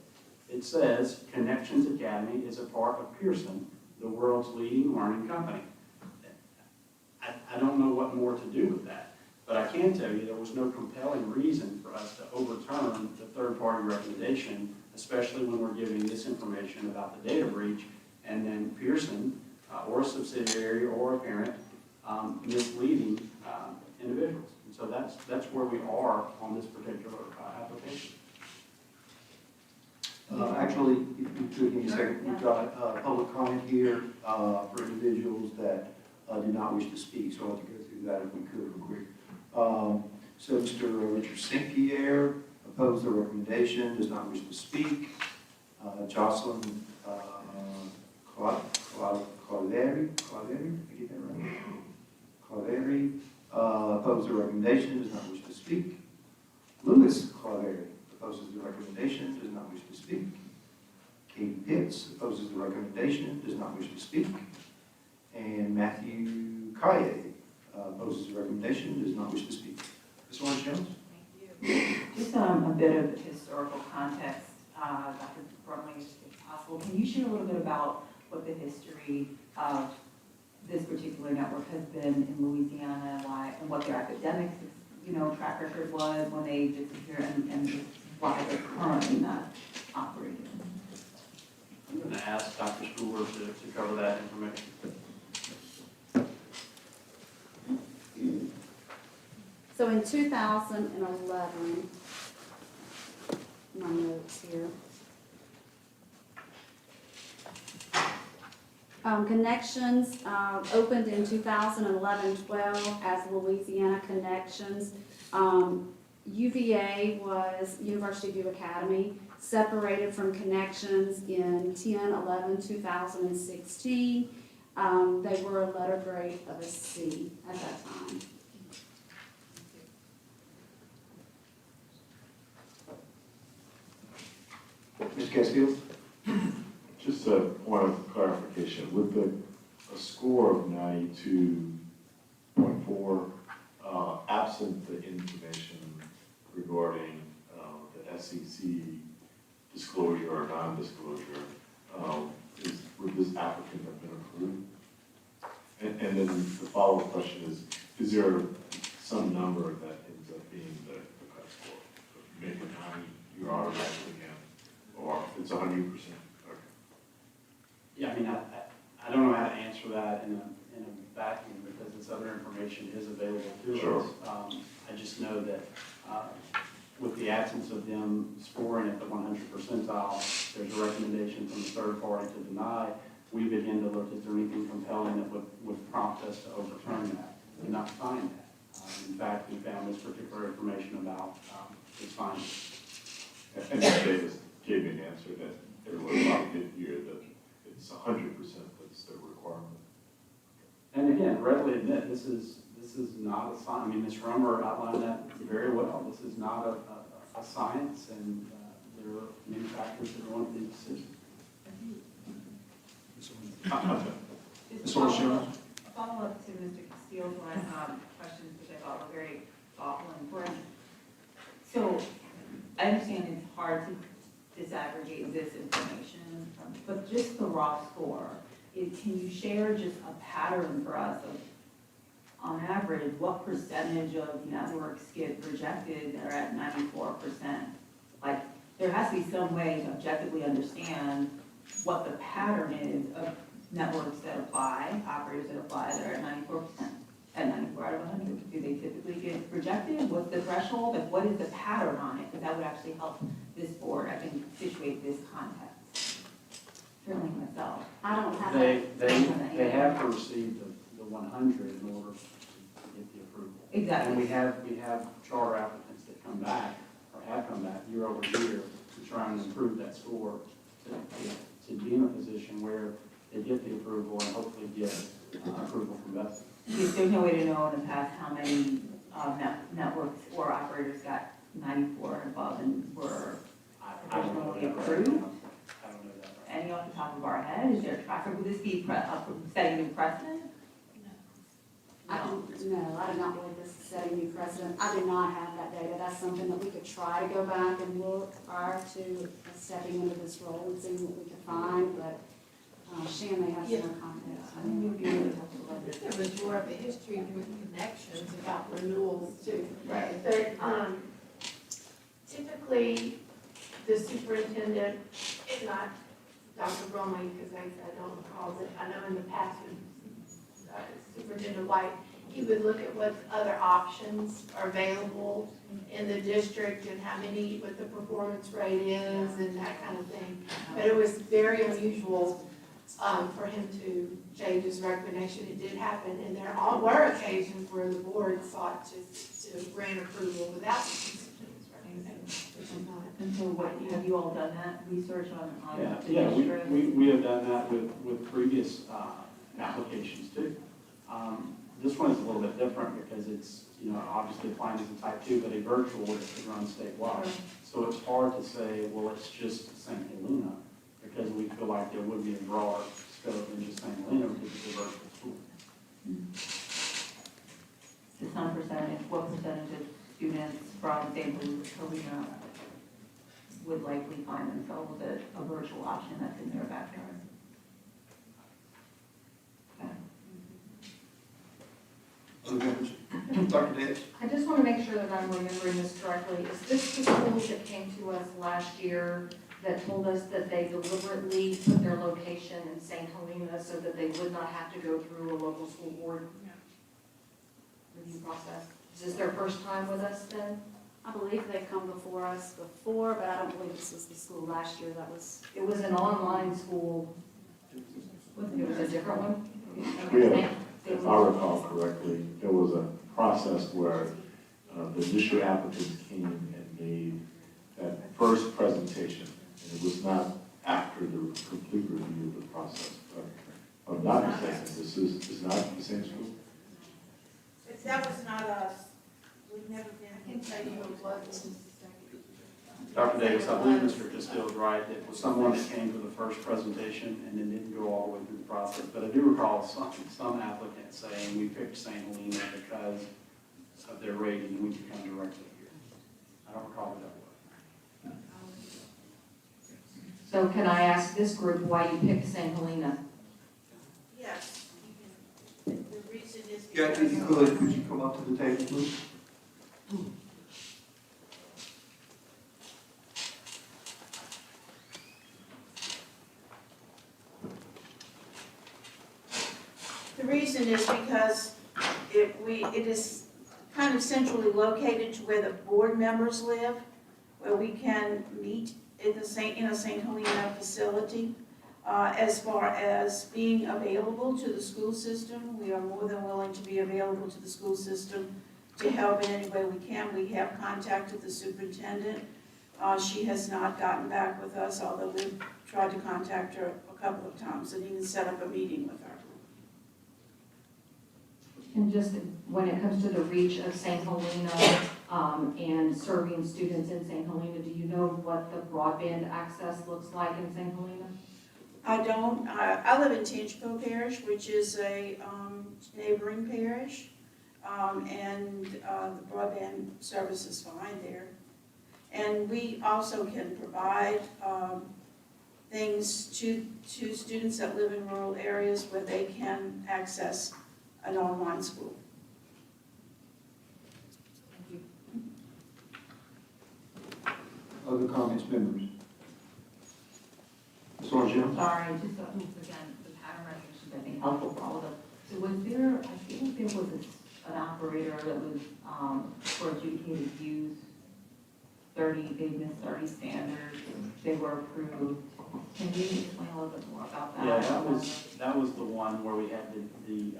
C: it says Connections Academy is a part of Pearson, the world's leading learning company. I don't know what more to do with that, but I can tell you there was no compelling reason for us to overturn the third-party recommendation, especially when we're giving this information about the data breach and then Pearson, or a subsidiary or a parent, misleading individuals. And so that's where we are on this particular application.
A: Actually, if you could give me a second, we've got public comment here for individuals that do not wish to speak, so I'll have to go through that if we could real quick. So Mr. Richard St. Pierre opposed the recommendation, does not wish to speak. Jocelyn Clauderi, I get that right? Clauderi opposed the recommendation, does not wish to speak. Louis Clauderi opposes the recommendation, does not wish to speak. Kate Pitts opposes the recommendation, does not wish to speak. And Matthew Kaye opposes the recommendation, does not wish to speak. Ms. Orange-Jones?
M: Just a bit of historical context, Dr. Brumley, if possible. Can you share a little bit about what the history of this particular network has been in Louisiana, why, and what their academic, track record was when they disappeared, and why they're currently not operating?
C: I'm going to ask Dr. Schooler to cover that information.
F: So in 2011, my notes here. Connections opened in 2011-12 as Louisiana Connections. UVA was University View Academy, separated from Connections in 10/11/2016. They were a letter grade of a C at that time.
A: Ms. Castillo?
N: Just a point of clarification, with a score of 92.4, absent the information regarding the SEC disclosure or non-disclosure, would this applicant have been approved? And then the follow-up question is there some number that ends up being the cut score? Make it 90, you're automatically in, or it's 100%?
C: Yeah, I mean, I don't know how to answer that in a vacuum because this other information is available to us. I just know that with the absence of them scoring at the 100 percentile, there's a recommendation from the third party to deny. We begin to look, is there anything compelling that would prompt us to overturn that and not find that? In fact, we found this particular information about its findings.
N: And Davis gave me an answer that everyone probably did hear that it's 100% that's the requirement.
C: And again, readily admit, this is not a science. I mean, Ms. Romer outlined that very well. This is not a science, and there are many factors that go into these decisions.
A: Ms. Orange-Jones?
M: A follow-up to Mr. Castillo's line questions, which I thought were very thoughtful and important. So I understand it's hard to disaggregate this information, but just the raw score, can you share just a pattern for us of, on average, what percentage of networks get rejected that are at 94%? Like, there has to be some way to objectively understand what the pattern is of networks that apply, operators that apply that are at 94%, at 94 out of 100. Do they typically get rejected? What's the threshold? Like, what is the pattern on it? Because that would actually help this board, I think, situate this context. Certainly myself.
F: I don't have
C: They have to receive the 100 in order to get the approval.
M: Exactly.
C: And we have charter applicants that come back, or have come back year over year to try and improve that score to be in a position where they get the approval and hopefully get approval from Bethel.
M: There's no way to know in the past how many networks or operators got 94 and above and were originally approved?
C: I don't know that.
M: Any off the top of our head? Is there a tracker? Would this be setting new precedent?
F: I do not believe this is setting new precedent. I do not have that data. That's something that we could try to go back and look prior to stepping into this role and seeing what we could find, but Shan may have some more context.
M: I think it would be really helpful.
O: There was more of a history with Connections about renewals too.
M: Right.
O: But typically, the superintendent is not Dr. Bromley, because I don't recall, but I know in the past, Superintendent White, he would look at what other options are available in the district and how many, what the performance rate is and that kind of thing. But it was very unusual for him to change his recommendation. It did happen, and there were occasions where the board sought to grant approval without the superintendent's recommendation, which is not.
M: And so what, have you all done that research on the
C: Yeah,
M: district?
C: we have done that with previous applications too. This one is a little bit different because it's, obviously applying as a type 2, but a virtual is run statewide. So it's hard to say, well, it's just St. Helena, because we feel like there would be a broader scope than just St. Helena because it's a virtual school.
M: To some percentage, what percentage of students from St. Helena would likely find themselves at a virtual option that's in their backyard?
E: Other members? Dr. Davis?
P: I just want to make sure that I'm remembering this correctly. Is this the school that came to us last year that told us that they deliberately put their location in St. Helena so that they would not have to go through a local school board review process? Is this their first time with us then?
F: I believe they've come before us before, but I don't believe this was the school last year that was.
P: It was an online school. It was a different one?
N: Yeah, if I recall correctly, there was a process where the initial applicants came and made that first presentation. And it was not after the complete review of the process. But if I'm not mistaken, this is not the same school?
G: That was not us. We've never been. I can tell you it was.
C: Dr. Davis, I believe Mr. Castillo is right. It was someone that came to the first presentation and then didn't go all the way through the process. But I do recall some applicants saying we picked St. Helena because of their rating, we could come directly here. I don't recall what that was.
P: So can I ask this group why you picked St. Helena?
G: Yes. The reason is
A: Yeah,
G: because.
A: if you could you come up to the table, please?
G: The reason is because it is kind of centrally located to where the board members live, where we can meet in a St. Helena facility. As far as being available to the school system, we are more than willing to be available to the school system to help in any way we can. We have contacted the superintendent. She has not gotten back with us, although we've tried to contact her a couple of times and even set up a meeting with her.
P: And just when it comes to the reach of St. Helena and serving students in St. Helena, do you know what the broadband access looks like in St. Helena?
G: I don't. I live in Tinchco Parish, which is a neighboring parish, and the broadband service is fine there. And we also can provide things to students that live in rural areas where they can access an online school.
A: Other comments, members? Ms. Orgeron?
M: Sorry, just again, the pattern recognition, I think, helpful for all of us. So was there, I feel like there was an operator that was for adjudicated use, 30, they missed 30 standards, they were approved. Can you explain a little bit more about that?
C: Yeah, that was the one where we had the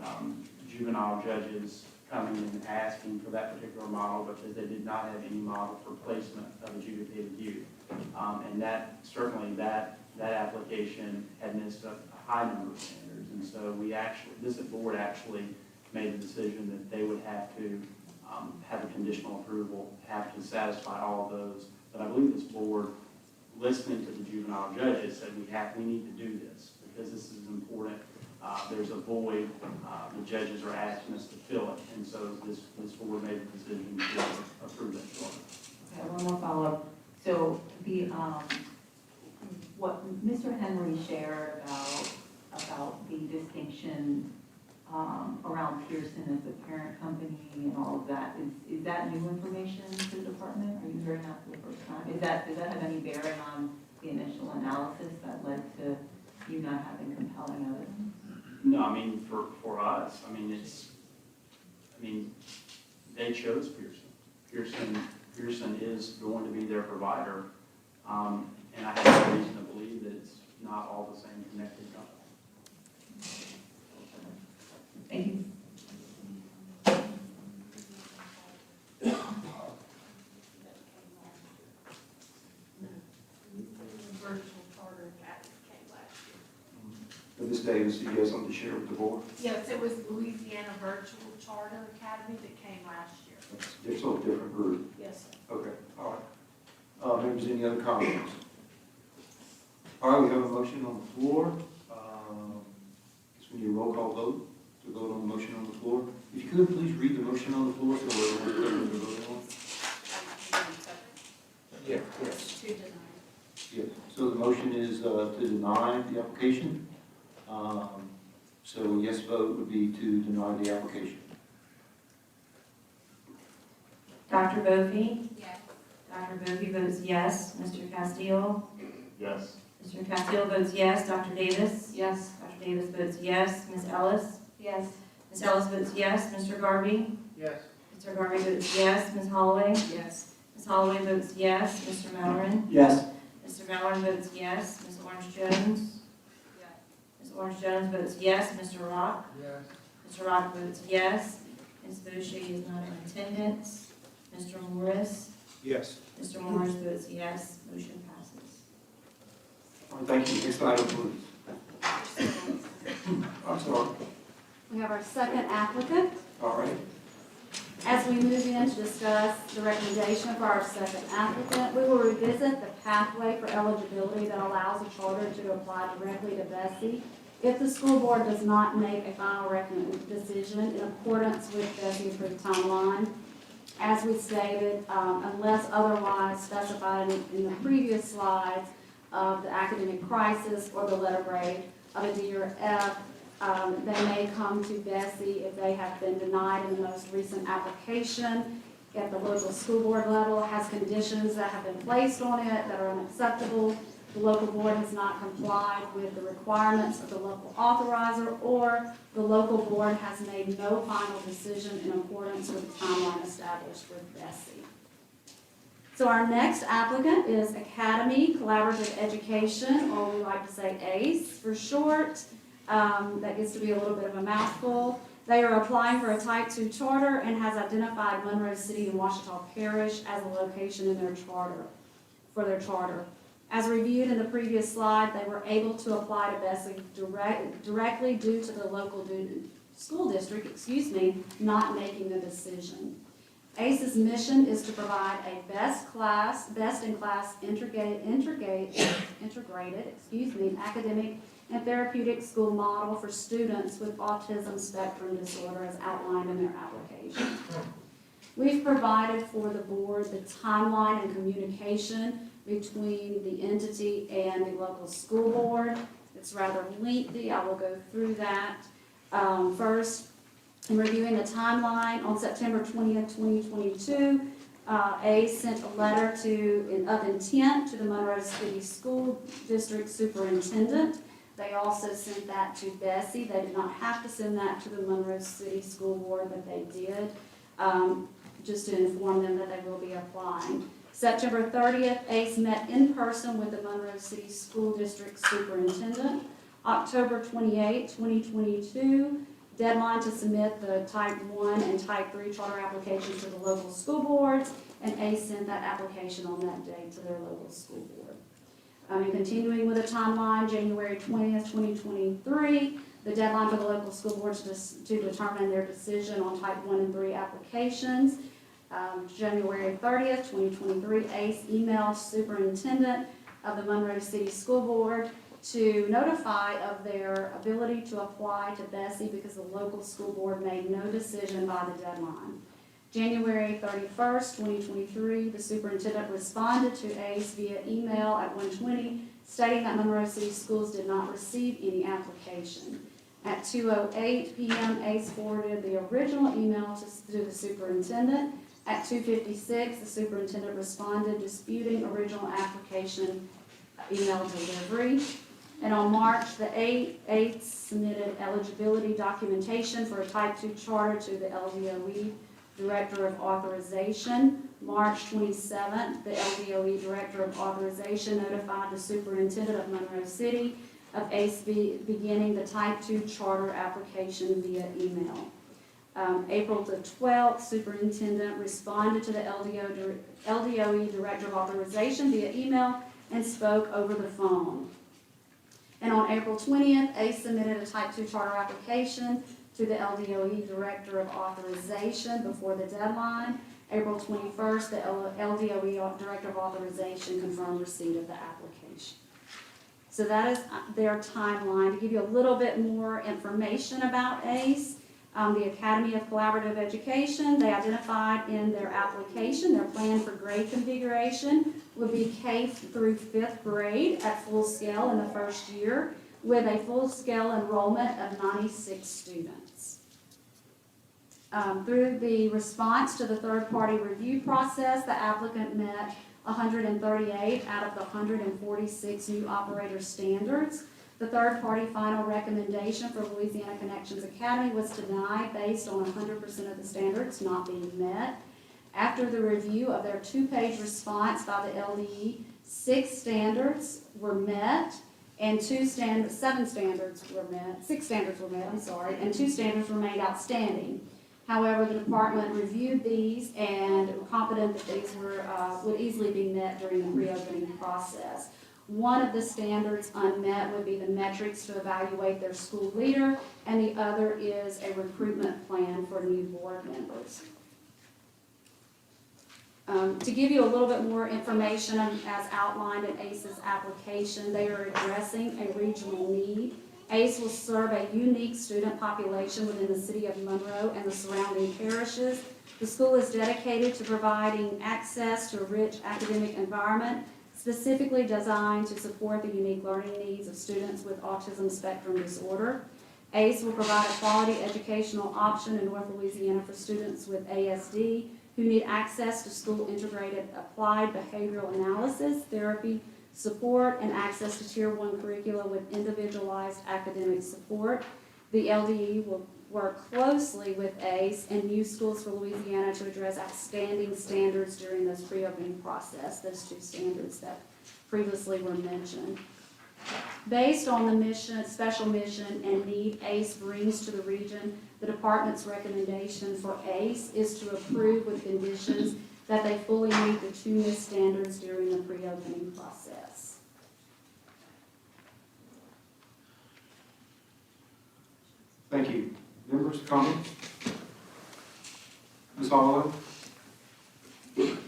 C: juvenile judges coming and asking for that particular model because they did not have any model for placement of adjudicated youth. And that, certainly that application had missed a high number of standards. And so this board actually made the decision that they would have to have a conditional approval, have to satisfy all of those. But I believe this board, listening to the juvenile judges, said we need to do this because this is important. There's a void, the judges are asking us to fill it, and so this board made the decision to approve that charter.
M: Okay, one more follow-up. So what Mr. Henry shared about the distinction around Pearson as the parent company and all of that, is that new information to the department? Are you hearing that for the first time? Does that have any bearing on the initial analysis that led to you not having compelling evidence?
C: No, I mean, for us, I mean, they chose Pearson. Pearson is going to be their provider, and I have no reason to believe that it's not all the same connected company.
M: Thank you.
O: Virtual charter academy came last year.
A: Ms. Davis, do you have something to share with the board?
O: Yes, it was Louisiana Virtual Charter Academy that came last year.
A: It's a different group.
O: Yes, sir.
A: Okay, all right. Members, any other comments? All right, we have a motion on the floor. Guess we need a roll call vote to vote on the motion on the floor. If you could, please read the motion on the floor so we're clear what we're voting on. Yeah, yes.
F: To deny.
A: Yes, so the motion is to deny the application. So a yes vote would be to deny the application.
P: Dr. Bofi?
D: Yes.
P: Dr. Bofi votes yes. Mr. Castile?
N: Yes.
P: Mr. Castile votes yes. Dr. Davis? Yes. Dr. Davis votes yes. Ms. Ellis?
O: Yes.
P: Ms. Ellis votes yes. Mr. Garvey?
E: Yes.
P: Mr. Garvey votes yes. Ms. Holloway?
O: Yes.
P: Ms. Holloway votes yes. Mr. Mallory?
A: Yes.
P: Mr. Mallory votes yes. Ms. Orange Jones? Ms. Orange Jones votes yes. Mr. Rock?
E: Yes.
P: Mr. Rock votes yes. Ms. Boucher is not in attendance. Mr. Morris?
E: Yes.
P: Mr. Morris votes yes. Motion passes.
A: All right, thank you. Next item, please. I'm sorry.
F: We have our second applicant.
A: All right.
F: As we move in to discuss the recommendation for our second applicant, we will revisit the pathway for eligibility that allows a charter to apply directly to Bessie if the school board does not make a final decision in accordance with Bessie's approved timeline. As we stated, unless otherwise specified in the previous slides of the academic crisis or the letter grade of a D or F, they may come to Bessie if they have been denied in the most recent application, if the local school board level has conditions that have been placed on it that are unacceptable, the local board has not complied with the requirements of the local authorizer, or the local board has made no final decision in accordance with the timeline established with Bessie. So our next applicant is Academy Collaborative Education, or we like to say ACE for short. That gets to be a little bit of a mouthful. They are applying for a Type 2 charter and has identified Monroe City and Ouachita Parish as a location in their charter, for their charter. As reviewed in the previous slide, they were able to apply to Bessie directly due to the local school district, not making the decision. ACE's mission is to provide a best-in-class integrated academic and therapeutic school model for students with autism spectrum disorder as outlined in their application. We've provided for the board the timeline and communication between the entity and the local school board. It's rather lengthy. I will go through that. First, in reviewing the timeline, on September 20th, 2022, ACE sent a letter of intent to the Monroe City School District Superintendent. They also sent that to Bessie. They did not have to send that to the Monroe City School Board, but they did, just to inform them that they will be applying. September 30th, ACE met in person with the Monroe City School District Superintendent. October 28, 2022, deadline to submit the Type 1 and Type 3 charter applications to the local school boards, and ACE sent that application on that day to their local school board. And continuing with the timeline, January 20th, 2023, the deadline for the local school boards to determine their decision on Type 1 and 3 applications. January 30th, 2023, ACE emailed superintendent of the Monroe City School Board to notify of their ability to apply to Bessie because the local school board made no decision by the deadline. January 31st, 2023, the superintendent responded to ACE via email at 1:20, stating that Monroe City Schools did not receive any application. At 2:08 p.m., ACE forwarded the original email to the superintendent. At 2:56, the superintendent responded disputing original application email delivery. And on March the 8th, submitted eligibility documentation for a type 2 charter to the LDOE Director of Authorization. March 27th, the LDOE Director of Authorization notified the Superintendent of Monroe City of ACE beginning the type 2 charter application via email. April the 12th, Superintendent responded to the LDOE Director of Authorization via email and spoke over the phone. And on April 20th, ACE submitted a type 2 charter application to the LDOE Director of Authorization before the deadline. April 21st, the LDOE Director of Authorization confirmed receipt of the application. So that is their timeline. To give you a little bit more information about ACE, the Academy of Collaborative Education, they identified in their application, their plan for grade configuration would be K through 5th grade at full scale in the first year with a full scale enrollment of 96 students. Through the response to the third-party review process, the applicant met 138 out of the 146 new operator standards. The third-party final recommendation for Louisiana Connections Academy was denied based on 100% of the standards not being met. After the review of their 2-page response by the LDE, 6 standards were met, and 6 standards were met, and 2 standards remained outstanding. However, the department reviewed these and were confident that these would easily be met during the reopening process. One of the standards unmet would be the metrics to evaluate their school leader, and the other is a recruitment plan for new board members. To give you a little bit more information as outlined in ACE's application, they are addressing a regional need. ACE will serve a unique student population within the city of Monroe and the surrounding parishes. The school is dedicated to providing access to a rich academic environment specifically designed to support the unique learning needs of students with autism spectrum disorder. ACE will provide a quality educational option in North Louisiana for students with ASD who need access to school integrated applied behavioral analysis, therapy, support, and access to Tier 1 curricula with individualized academic support. The LDE will work closely with ACE and New Schools for Louisiana to address outstanding standards during this pre-opening process, those 2 standards that previously were mentioned. Based on the mission, special mission and need ACE brings to the region, the department's recommendation for ACE is to approve with conditions that they fully meet the 2 missed standards during the pre-opening process.
A: Thank you. Members, comments? Ms. Holloway?
Q: Thank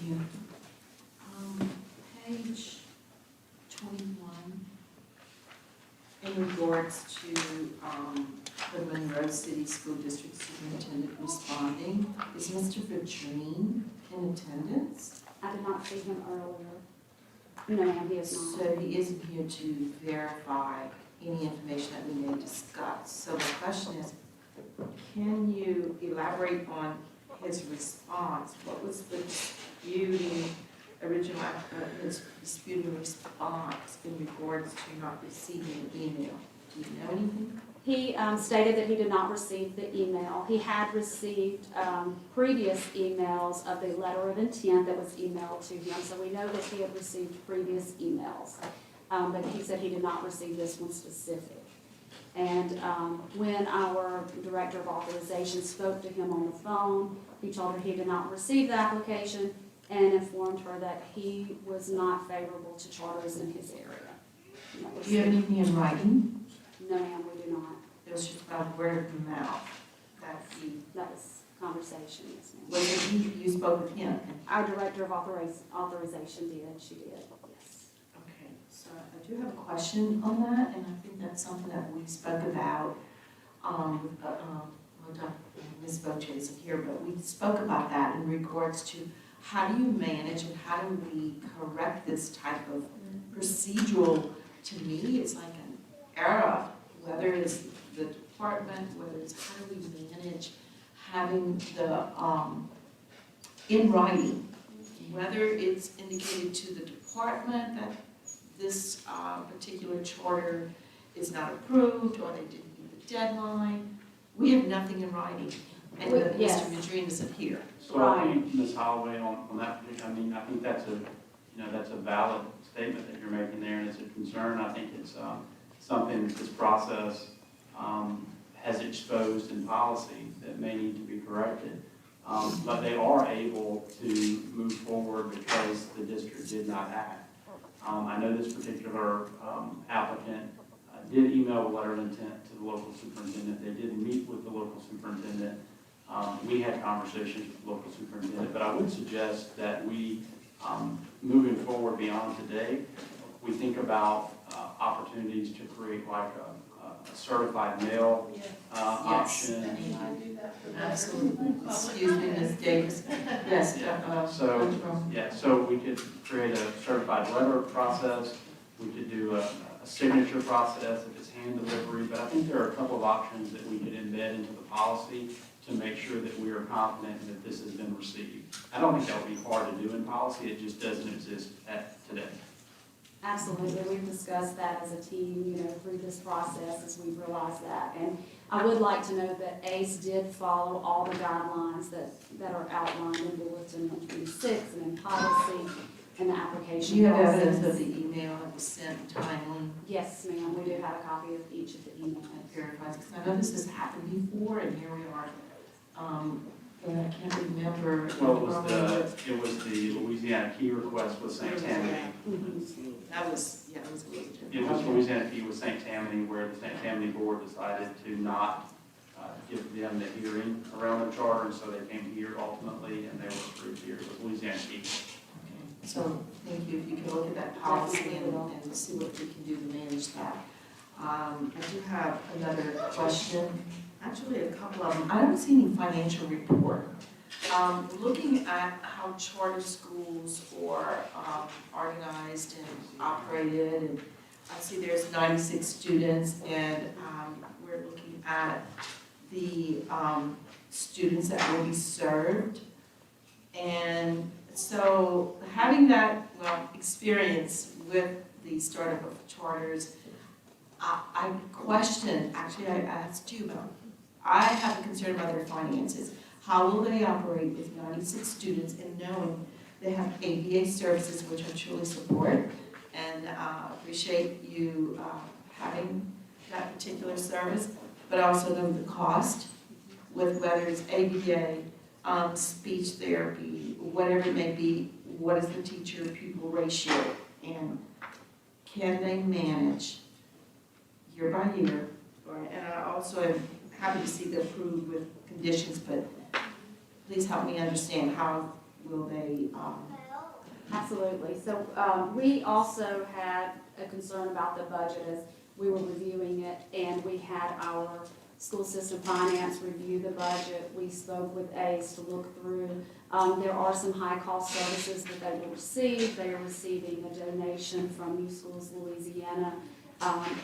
Q: you. Page 21, in regards to the Monroe City School District Superintendent responding, is Mr. Vitrine in attendance?
F: I did not see him earlier. No, ma'am, he is not.
Q: So he isn't here to verify any information that we may discuss. So the question is, can you elaborate on his response? What was the his disputing response in regards to not receiving an email? Do you know anything?
F: He stated that he did not receive the email. He had received previous emails of the letter of intent that was emailed to him, so we know that he had received previous emails. But he said he did not receive this one specific. And when our Director of Authorization spoke to him on the phone, he told her he did not receive the application and informed her that he was not favorable to charters in his area.
Q: Do you have anything in writing?
F: No, ma'am, we do not.
Q: It was just about word of mouth.
F: That was conversation, yes, ma'am.
Q: Was it you spoke with him?
F: Our Director of Authorization did, she did, yes.
Q: Okay, so I do have a question on that, and I think that's something that we spoke about. Ms. Boche isn't here, but we spoke about that in regards to how do you manage and how do we correct this type of procedural? To me, it's like an error, whether it's the department, whether it's how do we manage having the in writing, whether it's indicated to the department that this particular charter is not approved, or they didn't meet the deadline. We have nothing in writing, and
F: Yes.
Q: Mr. Madrine isn't here.
C: So I think, Ms. Holloway, on that, I mean, I think that's that's a valid statement that you're making there, and it's a concern. I think it's something that this process has exposed in policy that may need to be corrected. But they are able to move forward because the district did not act. I know this particular applicant did email a letter of intent to the local superintendent. They did meet with the local superintendent. We had conversations with the local superintendent, but I would suggest that we, moving forward beyond today, we think about opportunities to create like a certified mail option.
Q: Absolutely. Excuse me, Ms. Davis. Yes.
C: So we could create a certified letter process. We could do a signature process if it's hand delivery, but I think there are a couple of options that we could embed into the policy to make sure that we are confident that this has been received. I don't think that would be hard to do in policy, it just doesn't exist today.
F: Absolutely, we've discussed that as a team, through this process as we've realized that. And I would like to note that ACE did follow all the guidelines that are outlined in Bulletin 126 and in policy and the application
Q: Do you have
F: process.
Q: evidence of the email that was sent timely?
F: Yes, ma'am, we do have a copy of each of the emails.
Q: Verifies, because I know this has happened before, and here we are. But I can't remember.
C: Well, it was the Louisiana key request with St. Tammany.
Q: That was, it was Louisiana.
C: It was Louisiana key with St. Tammany, where the St. Tammany board decided to not give them the hearing around the charter, and so they came here ultimately, and they were approved here. It was Louisiana key.
Q: So, thank you, if you can look at that policy and see what we can do to manage that. I do have another question, actually a couple of them. I don't see any financial report. Looking at how charter schools are organized and operated, and I see there's 96 students, and we're looking at the students that will be served. And so having that experience with the startup of charters, I question, actually I asked you about, I have a concern about their finances. How will they operate with 96 students and knowing they have ABA services, which I truly support, and appreciate you having that particular service, but also know the cost with whether it's ABA, speech therapy, whatever it may be, what is the teacher-pupil ratio, and can they manage year by year? And I also am happy to see the approved with conditions, but please help me understand how will they.
F: Absolutely. So we also had a concern about the budget as we were reviewing it, and we had our school system finance review the budget. We spoke with ACE to look through. There are some high-cost services that they will receive. They are receiving a donation from New Schools Louisiana.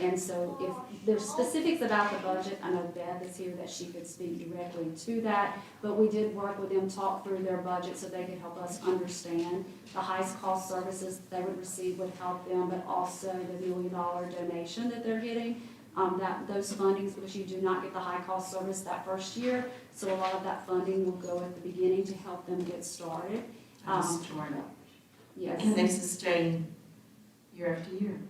F: And so if there's specifics about the budget, I know Beth is here that she could speak directly to that, but we did work with them, talk through their budget so they could help us understand the highest cost services they would receive would help them, but also the $1 million donation that they're getting. Those fundings, because you do not get the high cost service that first year, so a lot of that funding will go at the beginning to help them get started. Yes.
Q: Can they sustain year after year?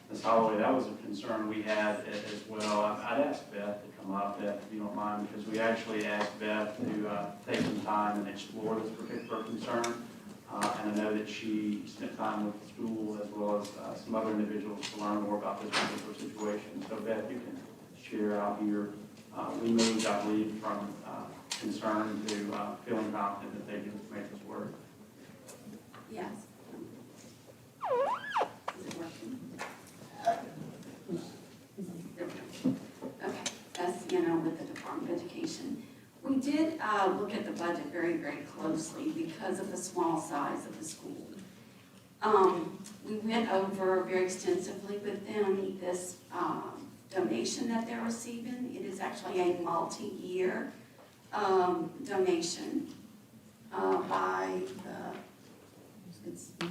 C: Ms. Holloway, that was a concern we had as well. I'd ask Beth to come up, Beth, if you don't mind, because we actually asked Beth to take some time and explore this particular concern. And I know that she spent time with the school as well as some other individuals to learn more about this particular situation. So Beth, you can share out here. We moved, I believe, from concern to feeling confident that they can make this work.
B: Yes. Is it working? Okay, that's, with the Department of Education. We did look at the budget very, very closely because of the small size of the school. We went over very extensively with them this donation that they're receiving. It is actually a multi-year donation by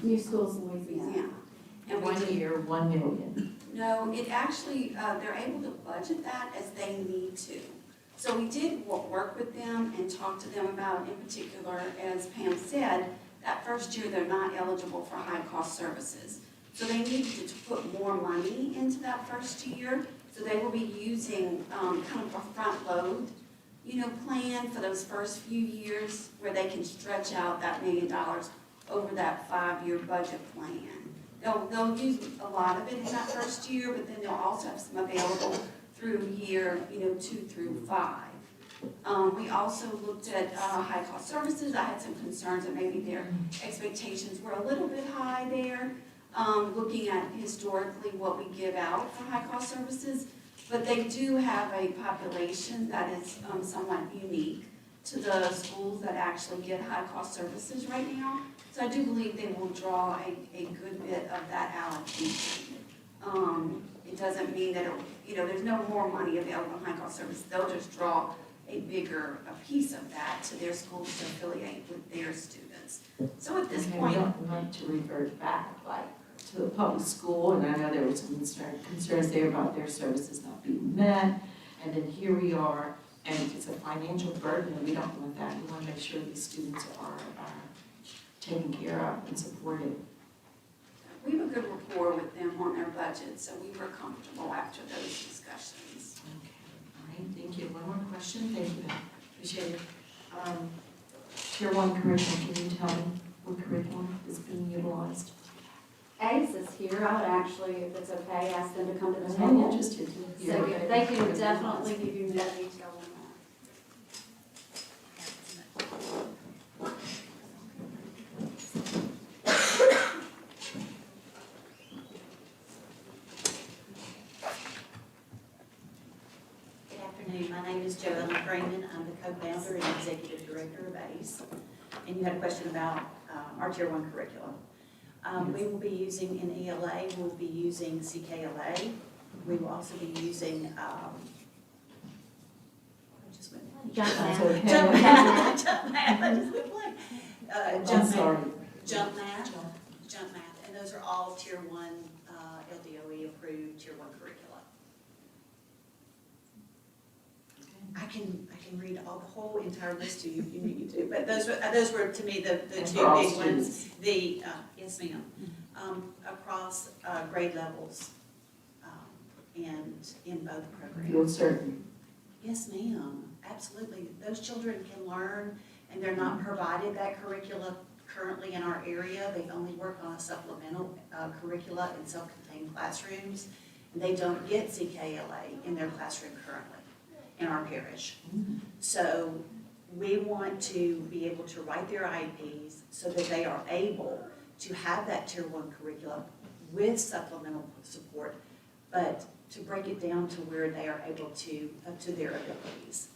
F: New Schools Louisiana.
B: And we
Q: 1
B: do-
Q: year, 1 million.
B: No, it actually, they're able to budget that as they need to. So we did work with them and talk to them about, in particular, as Pam said, that first year they're not eligible for high-cost services. So they needed to put more money into that first year. So they will be using kind of a front load, plan for those first few years where they can stretch out that $1 million over that 5-year budget plan. They'll use a lot of it in that first year, but then they'll also have some available through year, 2 through 5. We also looked at high-cost services. I had some concerns that maybe their expectations were a little bit high there, looking at historically what we give out for high-cost services. But they do have a population that is somewhat unique to the schools that actually get high-cost services right now. So I do believe they will draw a good bit of that allocation. It doesn't mean that, there's no more money available in high-cost services. They'll just draw a bigger piece of that to their schools to affiliate with their students. So at this
Q: Okay,
B: point.
Q: we don't want to revert back like to the public school, and I know there was some concerns there about their services not being met, and then here we are, and it's a financial burden, and we don't want that. We want to make sure these students are taken care of and supported.
B: We have a good rapport with them on their budget, so we were comfortable after those discussions.
Q: Okay, all right, thank you. One more question? Thank you, Beth. Appreciate it. Tier 1 curriculum, can you tell me what curriculum is being utilized?
F: ACE is here. I would actually, if it's okay, ask them to come to the
Q: I'm
F: table.
Q: interested to hear.
F: So they can definitely give you more detail on that.
R: Good afternoon, my name is Joanna Freeman. I'm the co-founder and executive director of ACE. And you had a question about our Tier 1 curriculum. We will be using in ELA, we'll be using CKLA. We will also be using,
Q: That's
R: Jump
Q: okay.
R: Math, I just went blank.
Q: I'm sorry.
R: Jump Math, and those are all Tier 1 LDOE approved Tier 1 curricula. I can read the whole entire list to you if you need me to, but those were to me the
Q: And
R: two
Q: for all
R: big ones.
Q: students.
R: Yes ma'am, across grade levels, and in both programs.
Q: Feel certain.
R: Yes ma'am, absolutely. Those children can learn, and they're not provided that curricula currently in our area. They only work on a supplemental curricula in self-contained classrooms, and they don't get CKLA in their classroom currently in our parish. So we want to be able to write their IEPs so that they are able to have that Tier 1 curriculum with supplemental support, but to break it down to where they are able to, to their abilities.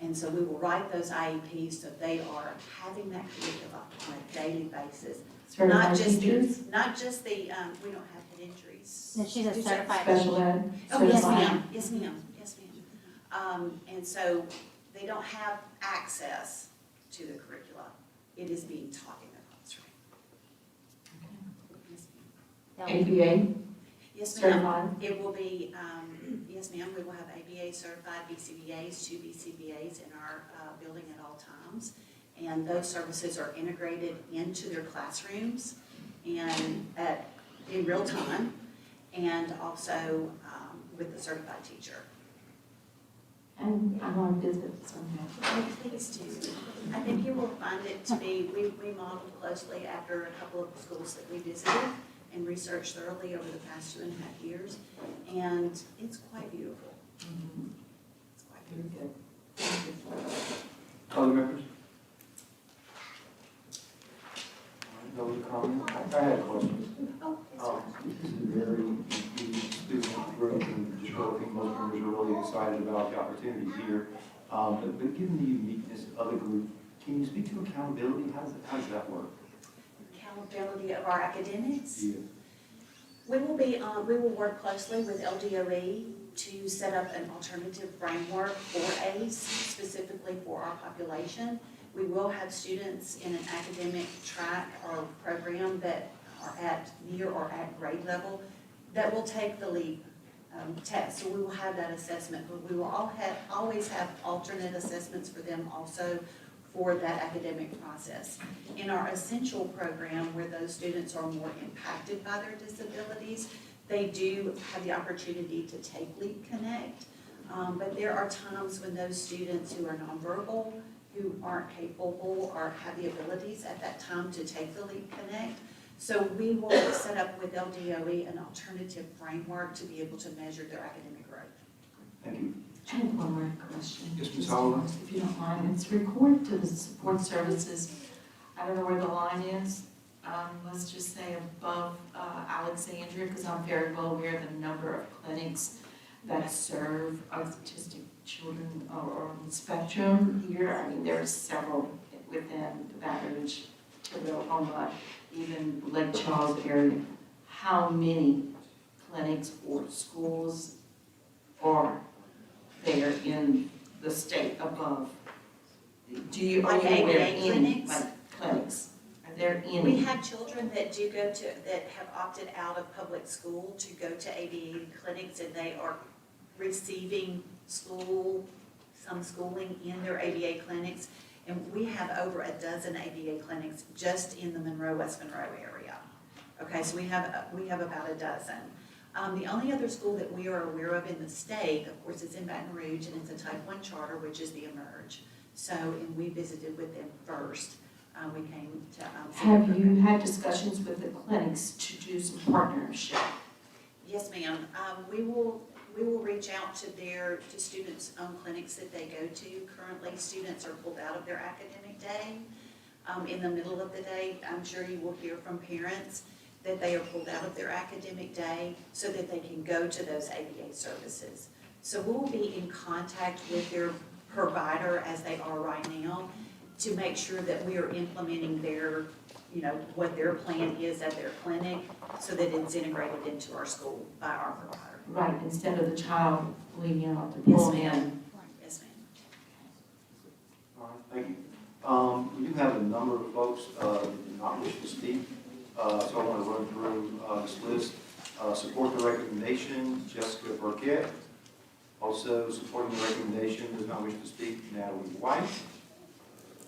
R: And so we will write those IEPs so they are having that curriculum on a daily basis. Not just
Q: teachers?
R: not just the, we don't have head injuries.
P: No, she's a certified.
Q: Special ed?
R: Oh, yes
Q: certified?
R: ma'am, yes ma'am, yes ma'am. And so they don't have access to the curricula. It is being taught in their classroom. Yes, ma'am.
Q: ABA?
R: Yes,
Q: Certified?
R: ma'am. It will be, yes, ma'am, we will have ABA certified BCBAs, 2 BCBAs in our building at all times. And those services are integrated into their classrooms and in real time, and also with the certified teacher.
Q: And I want to visit somehow.
R: Please do. I think you will find it to be, we modeled closely after a couple of schools that we visited and researched thoroughly over the past 2.5 years, and it's quite beautiful. It's quite beautiful.
Q: Very good.
A: Other members? No other comments? I had a question. This is a very engaged student group, and just really think most members are really excited about the opportunity here. But given the uniqueness of the group, can you speak to accountability? How does that work?
R: Accountability of our academics.
A: Yeah.
R: We will work closely with LDOE to set up an alternative framework for ACE, specifically for our population. We will have students in an academic track or program that are at near or at grade level that will take the LEAP test. So we will have that assessment, but we will always have alternate assessments for them also for that academic process. In our essential program, where those students are more impacted by their disabilities, they do have the opportunity to take LEAP Connect. But there are times when those students who are nonverbal, who aren't capable or have the abilities at that time to take the LEAP Connect. So we will set up with LDOE an alternative framework to be able to measure their academic growth.
A: Thank you.
Q: I have one more question.
A: Yes, Ms. Holloway.
Q: If you don't mind, it's report to the support services. I don't know where the line is. Let's just say above Alexandria, because I'm very well aware of the number of clinics that serve autistic children or on the spectrum here. I mean, there are several within the Baton Rouge, Oklahoma, even Lake Charles area. How many clinics or schools are there in the state above? Do you, are
R: Like
Q: you aware of
R: ABA
Q: any,
R: clinics?
Q: like clinics? Are there any?
R: We have children that do go to, that have opted out of public school to go to ABA clinics, and they are receiving some schooling in their ABA clinics. And we have over a dozen ABA clinics just in the West Monroe area. Okay, so we have about a dozen. The only other school that we are aware of in the state, of course, is in Baton Rouge, and it's a Type 1 charter, which is the Emerge. So, and we visited with them first. We came to.
Q: Have you had discussions with the clinics to do some partnership?
R: Yes, ma'am. We will reach out to students' own clinics that they go to. Currently, students are pulled out of their academic day. In the middle of the day, I'm sure you will hear from parents that they are pulled out of their academic day so that they can go to those ABA services. So we'll be in contact with their provider, as they are right now, to make sure that we are implementing their, what their plan is at their clinic, so that it's integrated into our school by our provider.
Q: Right, instead of the child leaving out to pull in.
R: Yes, ma'am.
A: All right, thank you. We do have a number of folks that do not wish to speak, so I want to run through this list. Support the recommendation, Jessica Burkett. Also supporting the recommendation, does not wish to speak, Natalie White.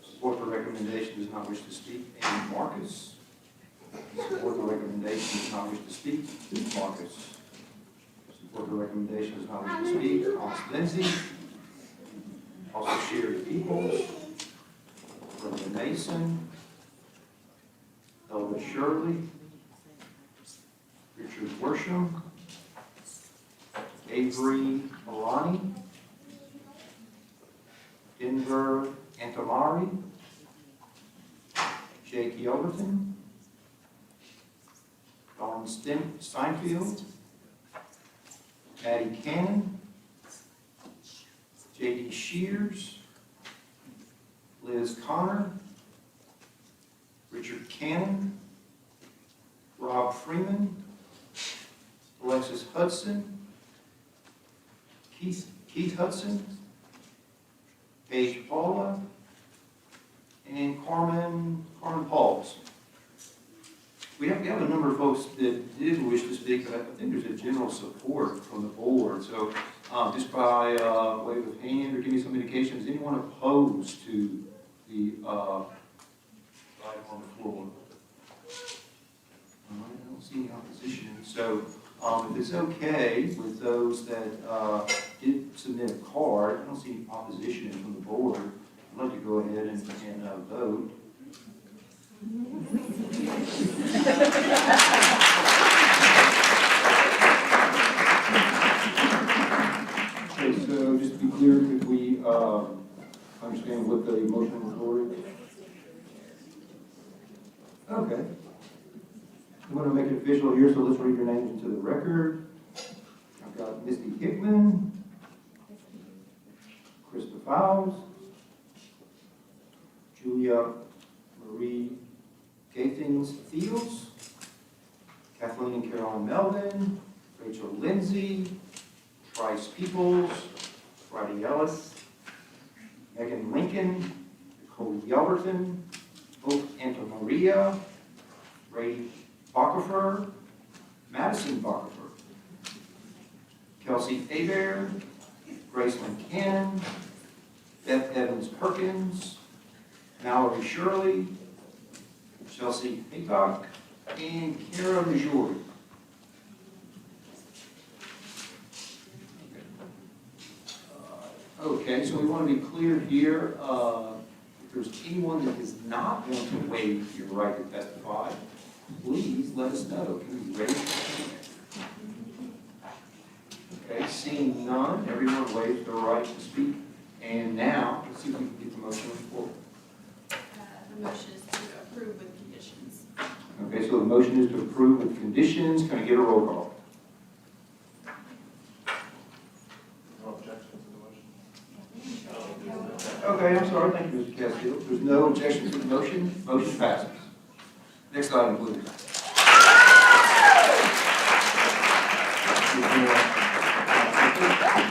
A: Support the recommendation, does not wish to speak, Amy Marcus. Support the recommendation, does not wish to speak, Luke Marcus. Support the recommendation, does not wish to speak, Thomas Lindsay. Also Sherry Peoples, Brenda Mason, Elva Shirley, Richard Worsham, Avery Malani, Denver Antamari, Jake Yelverton, Dawn Steinfield, Maddie Cannon, J.D. Shears, Liz Connor, Richard Cannon, Rob Freeman, Alexis Hudson, Keith Hudson, Paige Paula, and Carmen Pauls. We have a number of folks that did wish to speak, but I think there's a general support from the board. So just by wave of hand or give me some indication, is anyone opposed to the item on the floor? I don't see any opposition. So if it's okay with those that did submit a card, I don't see any opposition from the board. I'd like to go ahead and vote. Okay, so just to be clear, could we understand what the motion on the floor is? Okay. I'm going to make it official here, so let's read your names into the record. I've got Misty Hickman, Krista Fowles, Julia Marie Gathings Fields, Kathleen and Caroline Melvin, Rachel Lindsay, Trice Peoples, Friday Ellis, Megan Lincoln, Nicole Yelverton, Hope Antamaria, Ray Bacafer, Madison Bacafer, Kelsey Abear, Graceland Cannon, Beth Evans Perkins, Mallory Shirley, Chelsea Haycock, and Kara Majori. Okay, so we want to be clear here. If there's anyone that does not want to waive your right to testify, please let us know. Can you raise your hand? Okay, seeing none, everyone waives their right to speak. And now, let's see if we can get the motion on the floor.
D: The motion is to approve with conditions.
A: Okay, so the motion is to approve with conditions. Can I get a roll call?
I: No objection to the motion?
A: Okay, I'm sorry. Thank you, Mr. Castillo. If there's no objection to the motion, motion passes. Next item, please.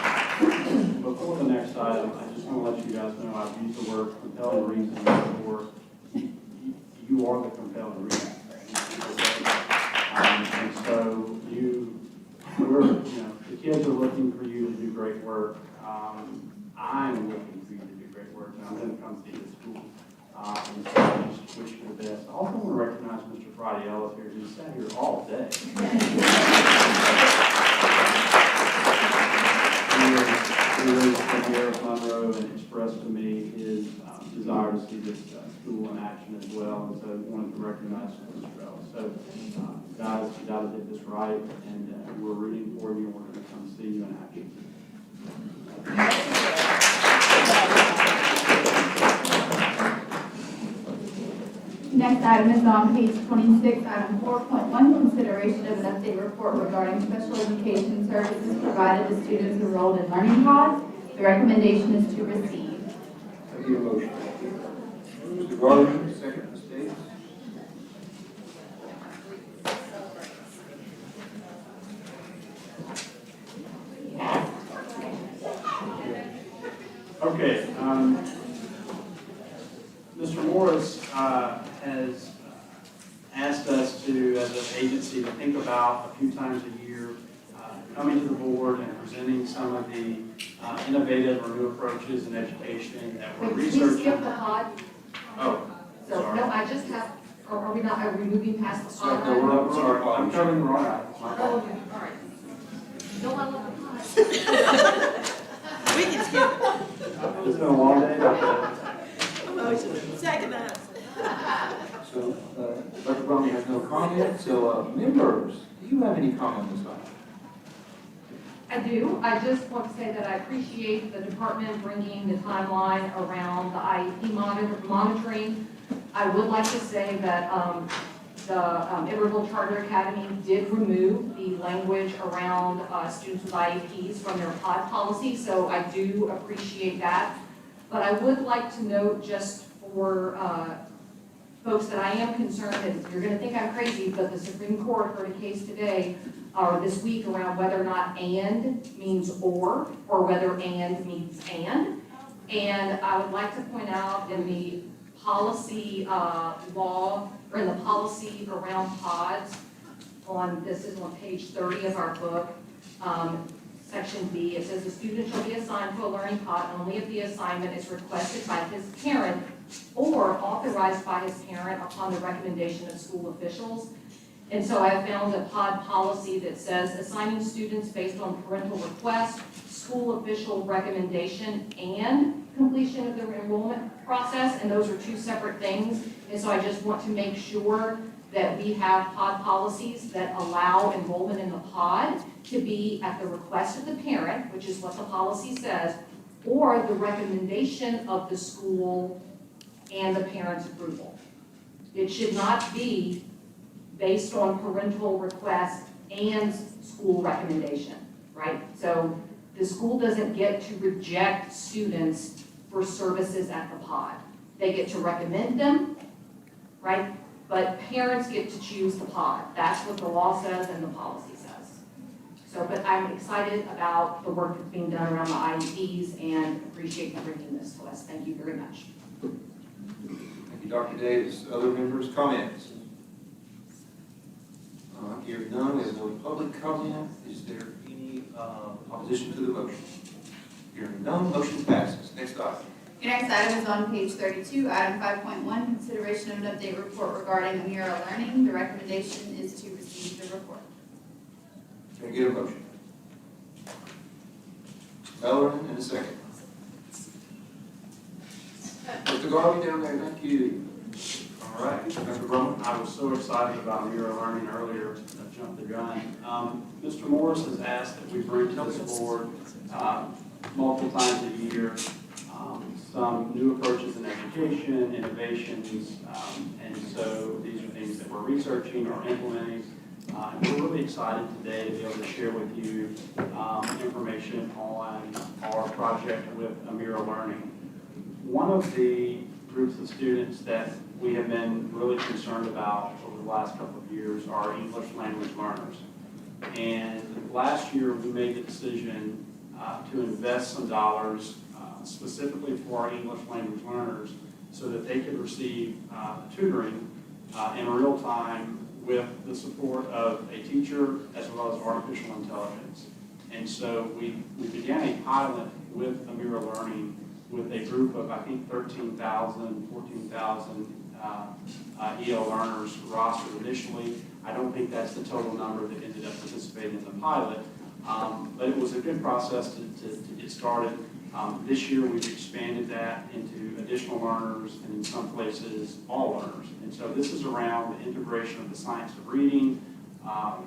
C: Before the next item, I just want to let you guys know I've used the word compelling reason before. You are the compelling reason. And so the kids are looking for you to do great work. I'm looking for you to do great work, and I'm going to come see the school. And so I just wish you the best. I also want to recognize Mr. Friday Ellis here, who sat here all day. He was from Monroe and expressed to me his desire to see this school in action as well, and so I wanted to recognize Mr. Ellis. So, guys, you got to get this right, and we're rooting for you, and we're going to come see you in action.
D: Next item is on page 26, item 4.1, consideration of an update report regarding special education services provided to students enrolled in learning pods. The recommendation is to receive.
A: I need a motion. Mr. Gardner, second, Ms. Davis.
C: Okay, Mr. Morris has asked us to, as an agency, to think about a few times a year coming to the board and presenting some of the innovative or new approaches in education that we're researching.
P: Please skip the pod.
C: Oh,
P: So,
C: sorry.
P: no, I just have, or are we not, are we moving past the pod?
A: No, we're not.
C: Sorry, I'm covering the wrong item. My
P: Oh,
C: fault.
P: okay, all right. No, I love the pod.
O: We can skip it.
C: It's been a long day.
O: Motion, second that.
A: So, Dr. Bromley has no comment, so, members, do you have any comment on this item?
P: I do. I just want to say that I appreciate the department bringing the timeline around the IEP monitoring. I would like to say that the Ederville Charter Academy did remove the language around students with IEPs from their pod policy, so I do appreciate that. But I would like to note, just for folks, that I am concerned, and you're going to think I'm crazy, but the Supreme Court heard a case today or this week around whether or not and means or whether and means and. And I would like to point out in the policy law, or in the policy around pods, this is on page 30 of our book, section B, it says the student shall be assigned to a learning pod only if the assignment is requested by his parent or authorized by his parent upon the recommendation of school officials. And so I found a pod policy that says assigning students based on parental request, school official recommendation, and completion of the enrollment process, and those are two separate things. And so I just want to make sure that we have pod policies that allow enrollment in the pod to be at the request of the parent, which is what the policy says, or the recommendation of the school and the parent's approval. It should not be based on parental request and school recommendation, right? So the school doesn't get to reject students for services at the pod. They get to recommend them, right? But parents get to choose the pod. That's what the law says and the policy says. So, but I'm excited about the work that's being done around the IEPs and appreciate you bringing this to us. Thank you very much.
A: Thank you, Dr. Davis. Other members' comments? Hearing none, we have no public comment. Is there any opposition to the motion? Hearing none, motion passes. Next item.
D: Your next item is on page 32, item 5.1, consideration of an update report regarding Amira Learning. The recommendation is to receive the report.
A: Can I get a motion? Bellarmine, and a second. Mr. Garvey down there, thank you.
C: All right, Dr. Roman, I was so excited about Amira Learning earlier, I jumped the gun. Mr. Morris has asked that we bring to this board multiple times a year some new approaches in education, innovations, and so these are things that we're researching or implementing. And we're really excited today to be able to share with you information on our project with Amira Learning. One of the groups of students that we have been really concerned about over the last couple of years are English language learners. And last year we made the decision to invest some dollars specifically for our English language learners so that they could receive tutoring in real time with the support of a teacher as well as artificial intelligence. And so we began a pilot with Amira Learning with a group of, I think, 13,000, 14,000 EL learners rostered initially. I don't think that's the total number that ended up participating in the pilot, but it was a good process to get started. This year we've expanded that into additional learners and in some places all learners. And so this is around the integration of the science of reading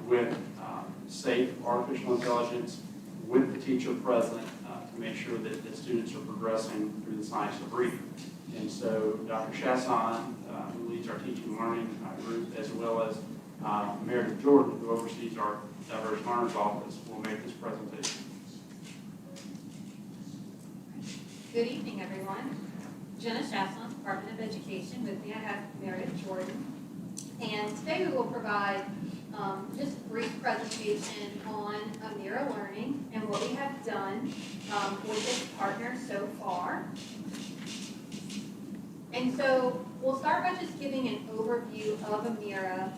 C: with safe artificial intelligence with the teacher present to make sure that the students are progressing through the science of reading. And so Dr. Chasson, who leads our teaching and learning group, as well as Meredith Jordan, who oversees our Diverse Learners Office, will make this presentation.
S: Good evening, everyone. Jenna Chasson, Department of Education. With me, I have Meredith Jordan. And today we will provide just a brief presentation on Amira Learning and what we have done with its partners so far. And so we'll start by just giving an overview of Amira.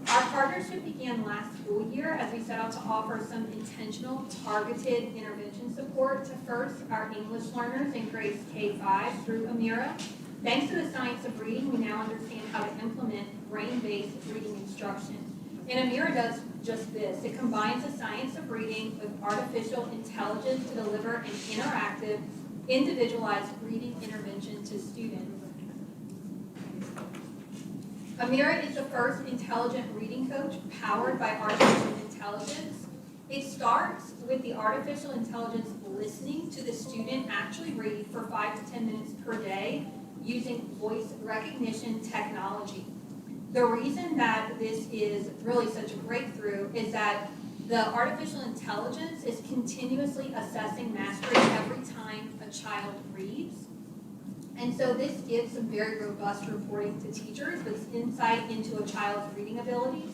S: Our partnership began last school year as we set out to offer some intentional, targeted intervention support to first our English learners in grades K-5 through Amira. Thanks to the science of reading, we now understand how to implement brain-based reading instruction. And Amira does just this. It combines the science of reading with artificial intelligence to deliver an interactive, individualized reading intervention to students. Amira is the first intelligent reading coach powered by artificial intelligence. It starts with the artificial intelligence listening to the student actually read for 5 to 10 minutes per day using voice recognition technology. The reason that this is really such a breakthrough is that the artificial intelligence is continuously assessing mastery every time a child reads. And so this gives some very robust reporting to teachers with insight into a child's reading abilities.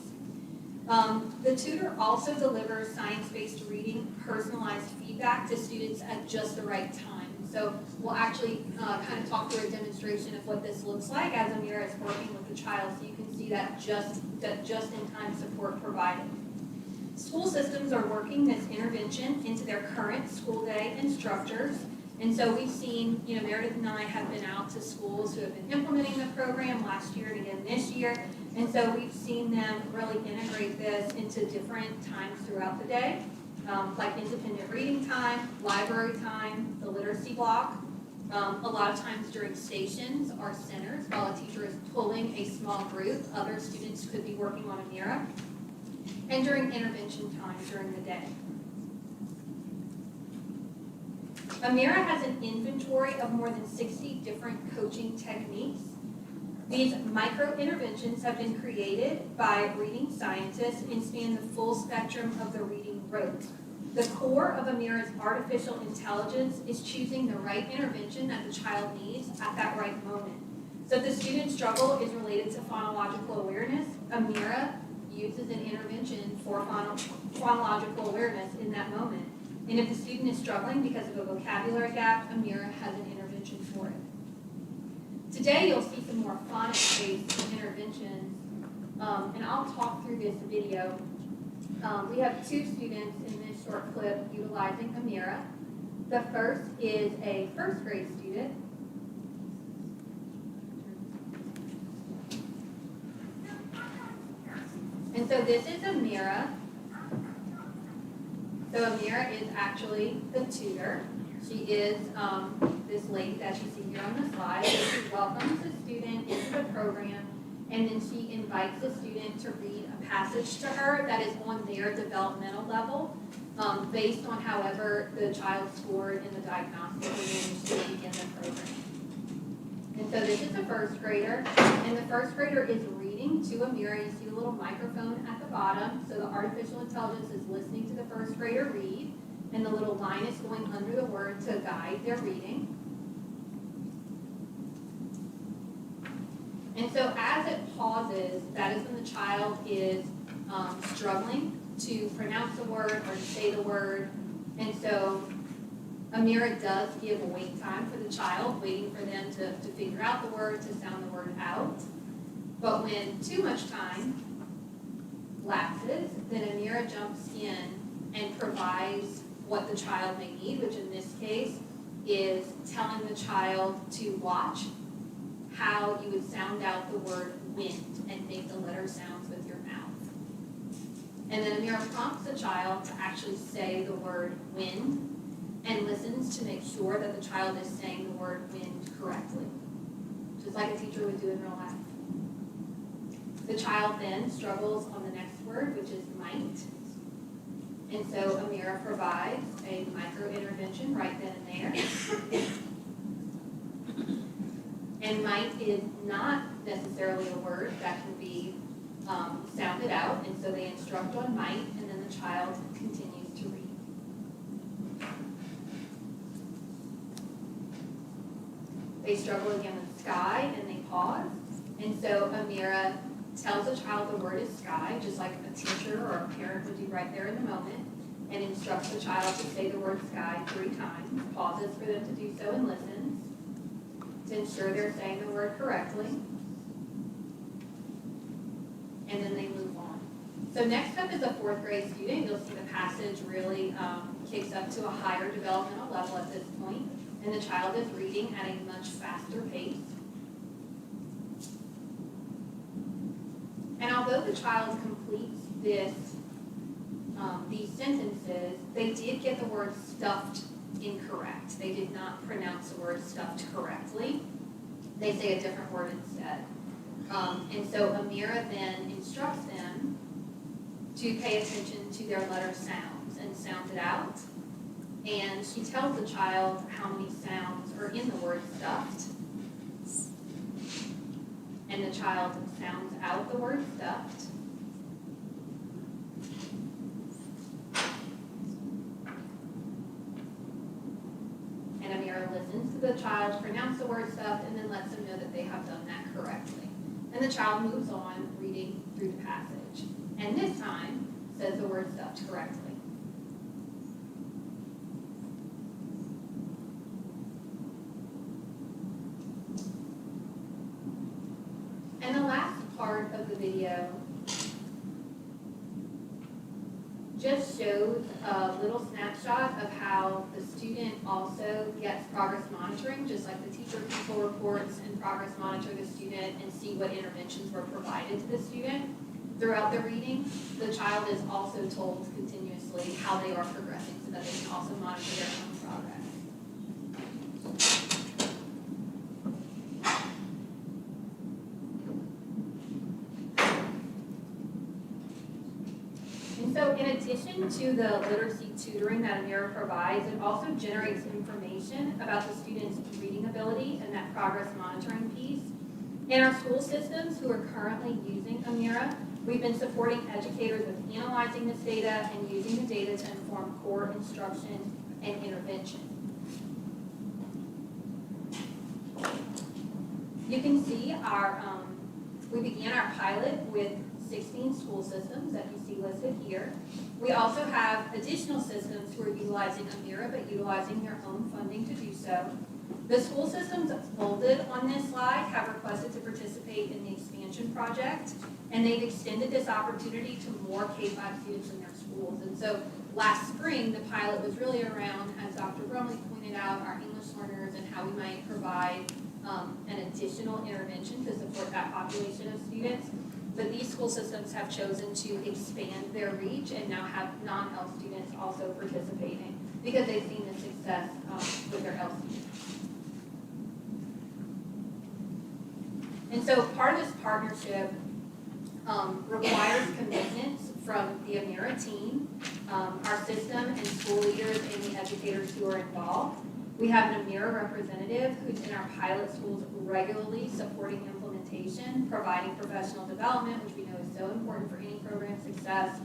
S: The tutor also delivers science-based reading, personalized feedback to students at just the right time. So we'll actually kind of talk through a demonstration of what this looks like as Amira is working with the child, so you can see that just-in-time support provided. School systems are working this intervention into their current school day instructors. And so we've seen, Meredith and I have been out to schools who have been implementing the program last year and again this year. And so we've seen them really integrate this into different times throughout the day, like independent reading time, library time, the literacy block. A lot of times during stations or centers, while a teacher is pulling a small group, other students could be working on Amira. And during intervention time during the day. Amira has an inventory of more than 60 different coaching techniques. These micro-interventions have been created by reading scientists and span the full spectrum of the reading rote. The core of Amira's artificial intelligence is choosing the right intervention that the child needs at that right moment. So if the student's struggle is related to phonological awareness, Amira uses an intervention for phonological awareness in that moment. And if the student is struggling because of a vocabulary gap, Amira has an intervention for it. Today, you'll see some more phonics-based interventions and I'll talk through this video. We have two students in this short clip utilizing Amira. The first is a first grade student. And so this is Amira. So Amira is actually the tutor. She is this lady that you see here on the slide. So she welcomes the student into the program, and then she invites the student to read a passage to her that is on their developmental level, based on however the child scored in the diagnostic when she begin the program. And so this is a first grader, and the first grader is reading to Amira. You see the little microphone at the bottom, so the artificial intelligence is listening to the first grader read, and the little line is going under the word to guide their reading. And so as it pauses, that is when the child is struggling to pronounce the word or to say the word. And so Amira does give a wait time for the child, waiting for them to figure out the word, to sound the word out. But when too much time lapses, then Amira jumps in and provides what the child may need, which in this case is telling the child to watch how you would sound out the word wind and make the letter sounds with your mouth. And then Amira prompts the child to actually say the word wind and listens to make sure that the child is saying the word wind correctly, just like a teacher would do in real life. The child then struggles on the next word, which is might. And so Amira provides a micro-intervention right then and there. And might is not necessarily a word that can be sounded out, and so they instruct on might, and then the child continues to read. They struggle again with sky, and they pause. And so Amira tells the child the word is sky, just like a teacher or a parent would do right there in the moment, and instructs the child to say the word sky 3 times, pauses for them to do so and listens to ensure they're saying the word correctly, and then they move on. So next up is a 4th grade student. You'll see the passage really kicks up to a higher developmental level at this point, and the child is reading at a much faster pace. And although the child completes these sentences, they did get the word stuffed incorrect. They did not pronounce the word stuffed correctly. They say a different word instead. And so Amira then instructs them to pay attention to their letter sounds and sound it out. And she tells the child how many sounds are in the word stuffed. And the child sounds out the word stuffed. And Amira listens to the child pronounce the word stuffed and then lets them know that they have done that correctly. And the child moves on reading through the passage. And this time says the word stuffed correctly. And the last part of the video just shows a little snapshot of how the student also gets progress monitoring, just like the teacher people reports and progress monitor the student and see what interventions were provided to the student. Throughout the reading, the child is also told continuously how they are progressing so that they can also monitor their own progress. And so in addition to the literacy tutoring that Amira provides, it also generates information about the student's reading ability and that progress monitoring piece. In our school systems who are currently using Amira, we've been supporting educators with analyzing this data and using the data to inform core instruction and intervention. You can see we began our pilot with 16 school systems that you see listed here. We also have additional systems who are utilizing Amira, but utilizing their own funding to do so. The school systems bolded on this slide have requested to participate in the expansion project. And they've extended this opportunity to more K-5 students in their schools. And so last spring, the pilot was really around, as Dr. Brumley pointed out, our English learners and how we might provide an additional intervention to support that population of students. But these school systems have chosen to expand their reach and now have non-ELF students also participating because they've seen the success with their ELF students. And so part of this partnership requires commitments from the Amira team, our system and school leaders and the educators who are involved. We have an Amira representative who's in our pilot schools regularly supporting implementation, providing professional development, which we know is so important for any program success,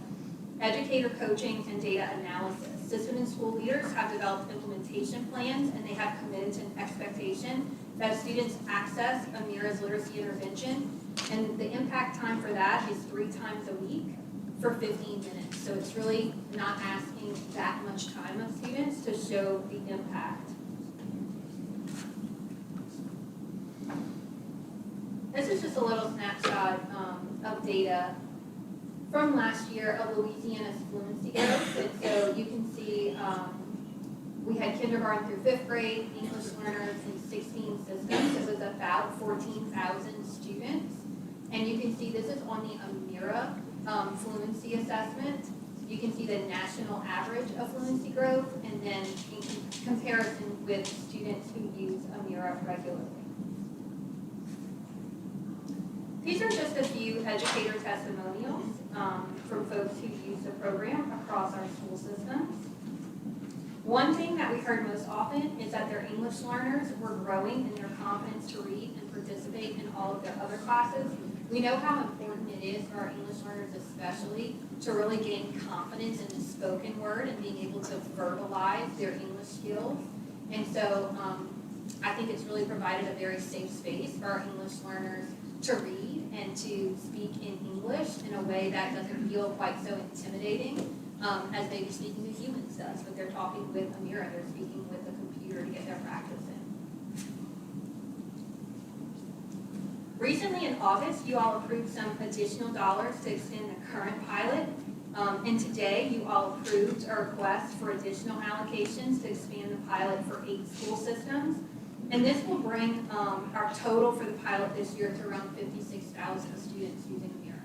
S: educator coaching, and data analysis. System and school leaders have developed implementation plans, and they have committed to an expectation that students access Amira's literacy intervention, and the impact time for that is 3 times a week for 15 minutes. So it's really not asking that much time of students to show the impact. This is just a little snapshot of data from last year of Louisiana's fluency growth. And so you can see we had kindergarten through 5th grade, English learners in 16 systems. It was about 14,000 students. And you can see this is on the Amira fluency assessment. You can see the national average of fluency growth and then in comparison with students who use Amira regularly. These are just a few educator testimonials from folks who use the program across our school systems. One thing that we heard most often is that their English learners were growing in their confidence to read and participate in all of their other classes. We know how important it is for our English learners especially to really gain confidence in the spoken word and being able to verbalize their English skills. And so I think it's really provided a very safe space for our English learners to read and to speak in English in a way that doesn't feel quite so intimidating as maybe speaking to humans does. But they're talking with Amira, they're speaking with a computer to get their practice in. Recently in August, you all approved some additional dollars to extend the current pilot. And today, you all approved a request for additional allocations to expand the pilot for 8 school systems. And this will bring our total for the pilot this year to around 56,000 students using Amira.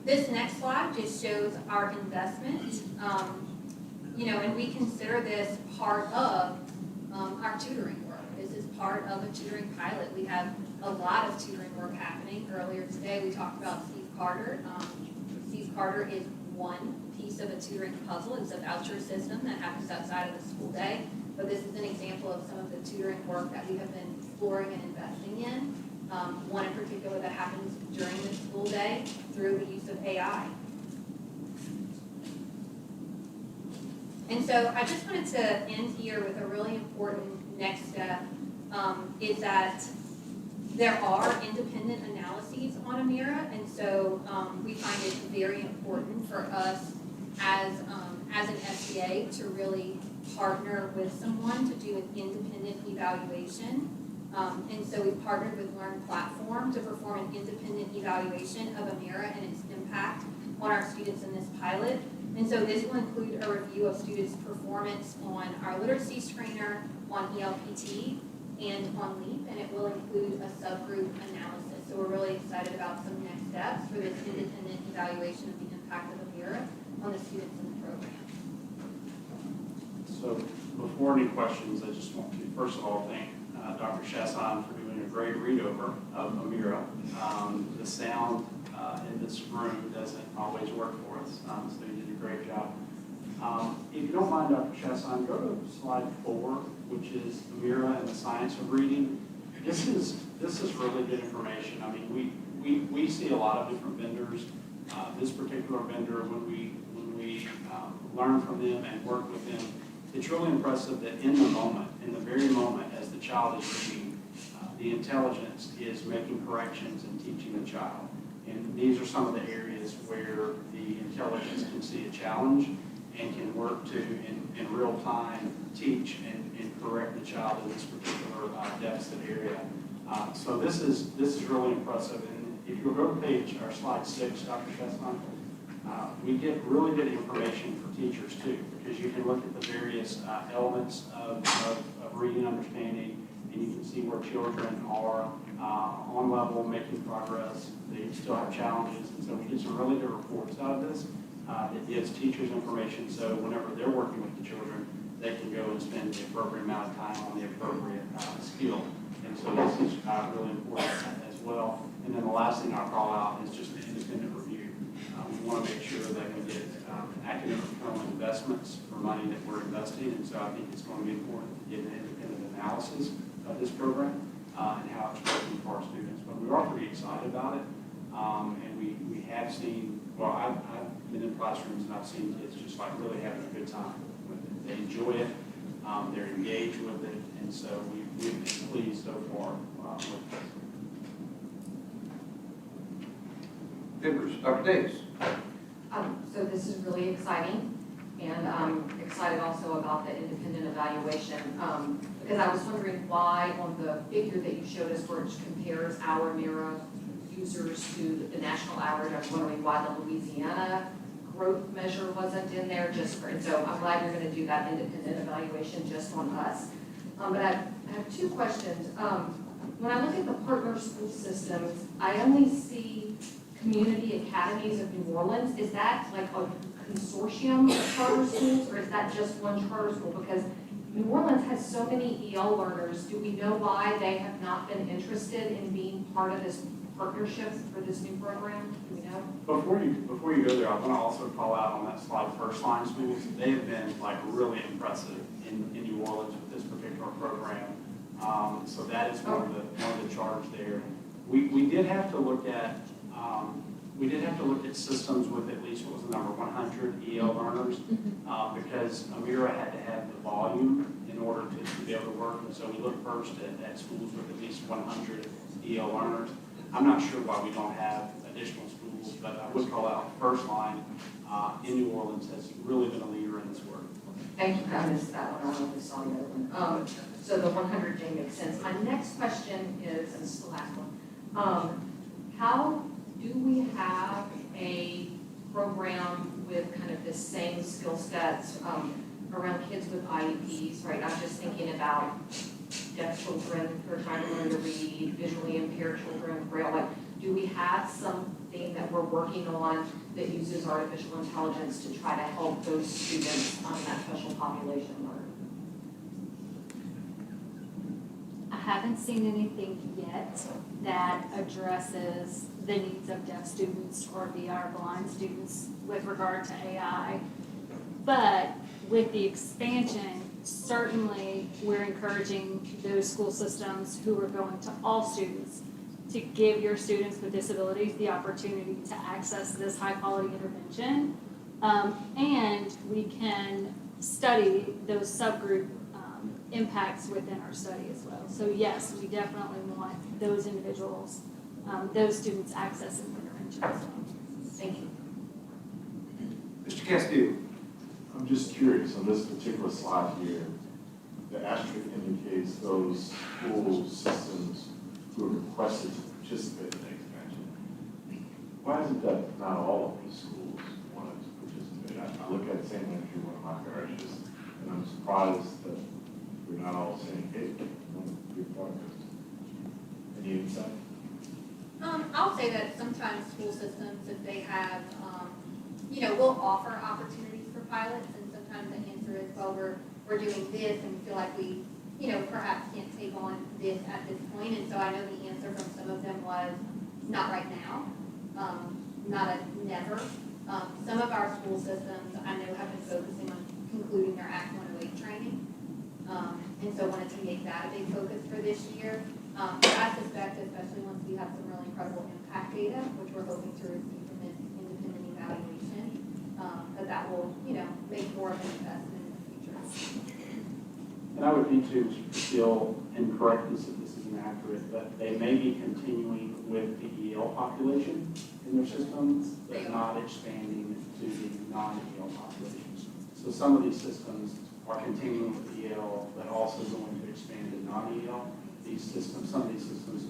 S: This next slide just shows our investment. And we consider this part of our tutoring work. This is part of a tutoring pilot. We have a lot of tutoring work happening. Earlier today, we talked about Steve Carter. Steve Carter is one piece of a tutoring puzzle. It's a voucher system that happens outside of the school day. But this is an example of some of the tutoring work that we have been exploring and investing in. One in particular that happens during the school day through the use of AI. And so I just wanted to end here with a really important next step, is that there are independent analyses on Amira, and so we find it very important for us as an SBA to really partner with someone to do an independent evaluation. And so we partnered with Learn Platform to perform an independent evaluation of Amira and its impact on our students in this pilot. And so this will include a review of students' performance on our literacy screener, on ELPT, and on LEAP, and it will include a subgroup analysis. So we're really excited about some next steps for this independent evaluation of the impact of Amira on the students in the program.
C: So before any questions, I just want to first of all thank Dr. Chasson for doing a great read-over of Amira. The sound in this room doesn't always work for us, so you did a great job. If you don't mind, Dr. Chasson, go to slide 4, which is Amira and the science of reading. This is really good information. I mean, we see a lot of different vendors. This particular vendor, when we learn from them and work with them, it's really impressive that in the very moment as the child is reading, the intelligence is making corrections and teaching the child. And these are some of the areas where the intelligence can see a challenge and can work to, in real time, teach and correct the child in this particular deficit area. So this is really impressive. And if you'll go to slide 6, Dr. Chestnut, we get really good information for teachers too, because you can look at the various elements of reading understanding, and you can see where children are on level, making progress. They still have challenges, and so we get some really good reports out of this. It gives teachers information, so whenever they're working with the children, they can go and spend the appropriate amount of time on the appropriate skill. And so this is really important as well. And then the last thing I'll call out is just the independent review. We want to make sure that we get academic return on investments for money that we're investing, and so I think it's going to be important to get an independent analysis of this program and how it's working for our students. But we are pretty excited about it, and we have seen, well, I've been in classrooms and I've seen kids just like really having a good time with it. They enjoy it, they're engaged with it, and so we've been pleased so far with this.
E: Members, Dr. Davis.
P: So this is really exciting, and I'm excited also about the independent evaluation, because I was wondering why on the figure that you showed us, where it compares our Amira users to the national average, I was wondering why the Louisiana growth measure wasn't in there and so I'm glad you're going to do that independent evaluation just on us. But I have 2 questions. When I look at the partner school systems, I only see Community Academies of New Orleans. Is that like a consortium of charter schools, or is that just one charter school? Because New Orleans has so many EL learners. Do we know why they have not been interested in being part of this partnership for this new program? Do we know?
C: Before you go there, I want to also call out on that slide, First Line Schools. They have been like really impressive in New Orleans with this particular program. So that is one of the charters there. We did have to look at systems with at least, what was the number, 100 EL learners, because Amira had to have the volume in order to be able to work. And so we looked first at schools with at least 100 EL learners. I'm not sure why we don't have additional schools, but I would call out First Line in New Orleans has really been a leader in this work.
P: Thank you. I missed that one. I don't know if you saw the other one. So the 100J makes sense. My next question is, and this is the last one, how do we have a program with kind of the same skill sets around kids with IEPs, right? I'm just thinking about deaf children who are trying to learn to read, visually impaired children, Braille. Like, do we have something that we're working on that uses artificial intelligence to try to help those students on that special population learn?
L: I haven't seen anything yet that addresses the needs of deaf students or VR blind students with regard to AI. But with the expansion, certainly we're encouraging those school systems who are going to all students to give your students with disabilities the opportunity to access this high-quality intervention. And we can study those subgroup impacts within our study as well. So yes, we definitely want those individuals, those students accessing intervention as well.
P: Thank you.
E: Mr. Castillo.
N: I'm just curious, on this particular slide here, the asterisk indicates those school systems who are requested to participate in the expansion. Why is it that not all of these schools wanted to participate? I look at the same way through one of my parishes, and I'm surprised that we're not all saying, hey, we want to be a part of this. Any insight?
S: I'll say that sometimes school systems, if they have, will offer opportunities for pilots, and sometimes the answer is, well, we're doing this, and we feel like we, perhaps can't take on this at this point. And so I know the answer from some of them was, not right now, not a never. Some of our school systems, I know, have been focusing on concluding their Act 108 training, and so wanted to make that a big focus for this year. But I suspect, especially once we have some really incredible impact data, which we're hoping to receive from this independent evaluation, that will, make more of an investment in the future.
C: And I would need to feel incorrect if this is inaccurate, but they may be continuing with the EL population in their systems, but not expanding to the non-EL populations. So some of these systems are continuing with EL, but also going to expand to non-EL. Some of these systems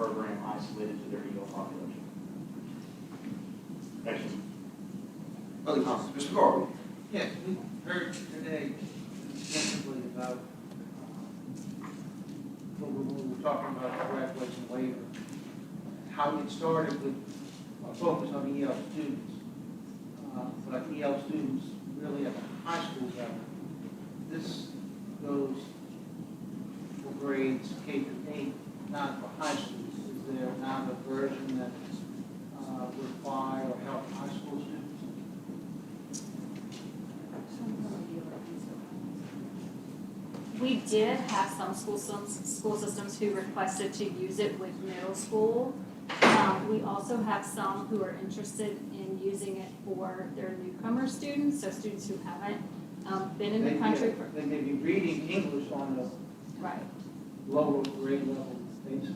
C: program isolated to their EO population. Thank you.
E: Other comments? Mr. Garvey?
T: Yes, we heard today extensively about when we were talking about the graduation waiver, how it started with a focus on EL students. But EL students really at the high school level. This goes for grades K through 8, not for high schools. Is there not a version that would apply or help high school students?
L: We did have some school systems who requested to use it with middle school. We also have some who are interested in using it for their newcomer students, so students who haven't been in the country.
T: They may be reading English on a
L: Right.
T: lower grade level basis.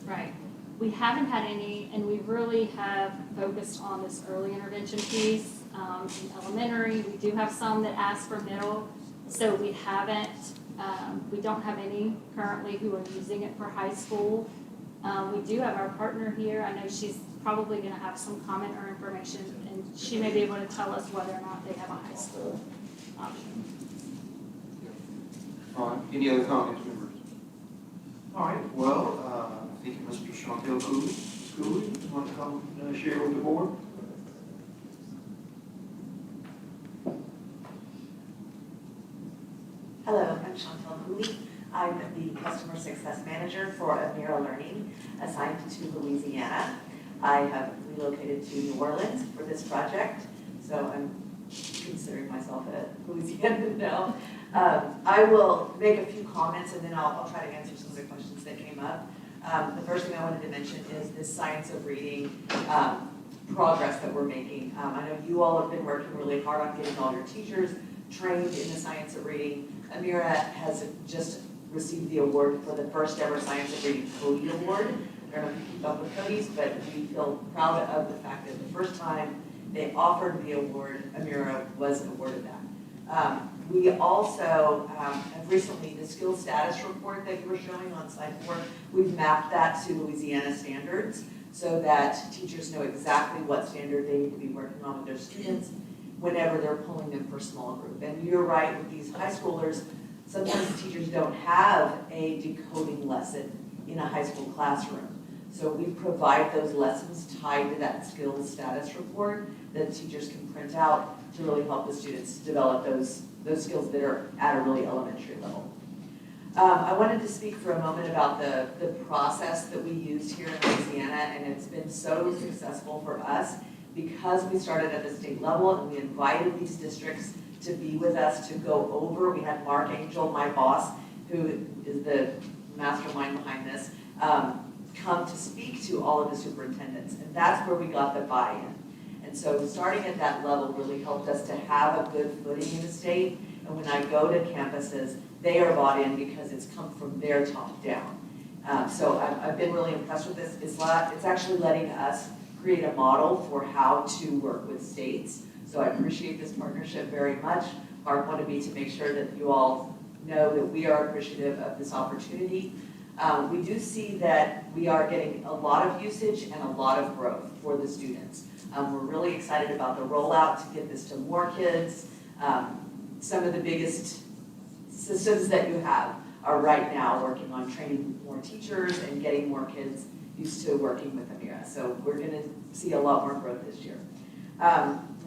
L: Right. We haven't had any, and we really have focused on this early intervention piece in elementary. We do have some that ask for middle, so we haven't, we don't have any currently who are using it for high school. We do have our partner here. I know she's probably going to have some comment or information, and she may be able to tell us whether or not they have a high school option.
E: All right, any other comments, members?
A: All right, well, I think it must be Chantel Cooley. Ms. Cooley, you want to come share with the board?
U: Hello, I'm Chantel Cooley. I'm the Customer Success Manager for Amira Learning, assigned to Louisiana. I have relocated to New Orleans for this project, so I'm considering myself a Louisiana now. I will make a few comments and then I'll try to answer some of the questions that came up. The first thing I wanted to mention is this science of reading progress that we're making. I know you all have been working really hard on getting all your teachers trained in the science of reading. Amira has just received the award for the first ever Science of Reading Cody Award. I don't know if you keep up with Cody's, but we feel proud of the fact that the first time they offered the award, Amira was awarded that. We also have recently, the skills status report that you were showing on slide 4, we've mapped that to Louisiana standards so that teachers know exactly what standard they need to be working on with their students whenever they're pulling them for small group. And you're right, with these high schoolers, sometimes teachers don't have a decoding lesson in a high school classroom. So we provide those lessons tied to that skills status report that teachers can print out to really help the students develop those skills that are at a really elementary level. I wanted to speak for a moment about the process that we used here in Louisiana, and it's been so successful for us because we started at the state level and we invited these districts to be with us to go over. We had Mark Angel, my boss, who is the mastermind behind this, come to speak to all of the superintendents, and that's where we got the buy-in. And so starting at that level really helped us to have a good footing in the state, and when I go to campuses, they are bought in because it's come from their top down. So I've been really impressed with this. It's actually letting us create a model for how to work with states. So I appreciate this partnership very much. Mark wanted me to make sure that you all know that we are appreciative of this opportunity. We do see that we are getting a lot of usage and a lot of growth for the students. We're really excited about the rollout to get this to more kids. Some of the biggest systems that you have are right now working on training more teachers and getting more kids used to working with Amira. So we're going to see a lot more growth this year.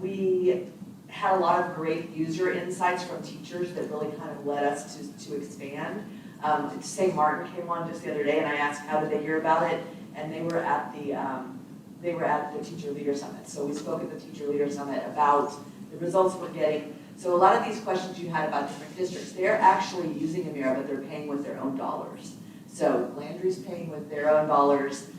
U: We had a lot of great user insights from teachers that really kind of led us to expand. St. Martin came on just the other day and I asked how did they hear about it, and they were at the Teacher Leader Summit. So we spoke at the Teacher Leader Summit about the results we're getting. So a lot of these questions you had about different districts, they're actually using Amira, but they're paying with their own dollars. So Landry's paying with their own dollars.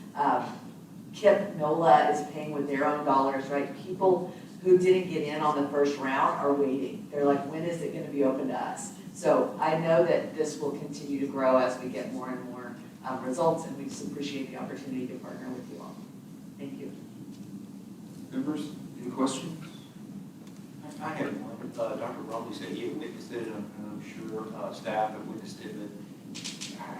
U: KIPP, NOLA is paying with their own dollars, right? People who didn't get in on the first round are waiting. They're like, when is it going to be open to us? So I know that this will continue to grow as we get more and more results, and we just appreciate the opportunity to partner with you all. Thank you.
E: Members, any questions?
A: I had one. Dr. Bromley said he had witnessed it, and I'm sure staff have witnessed it, but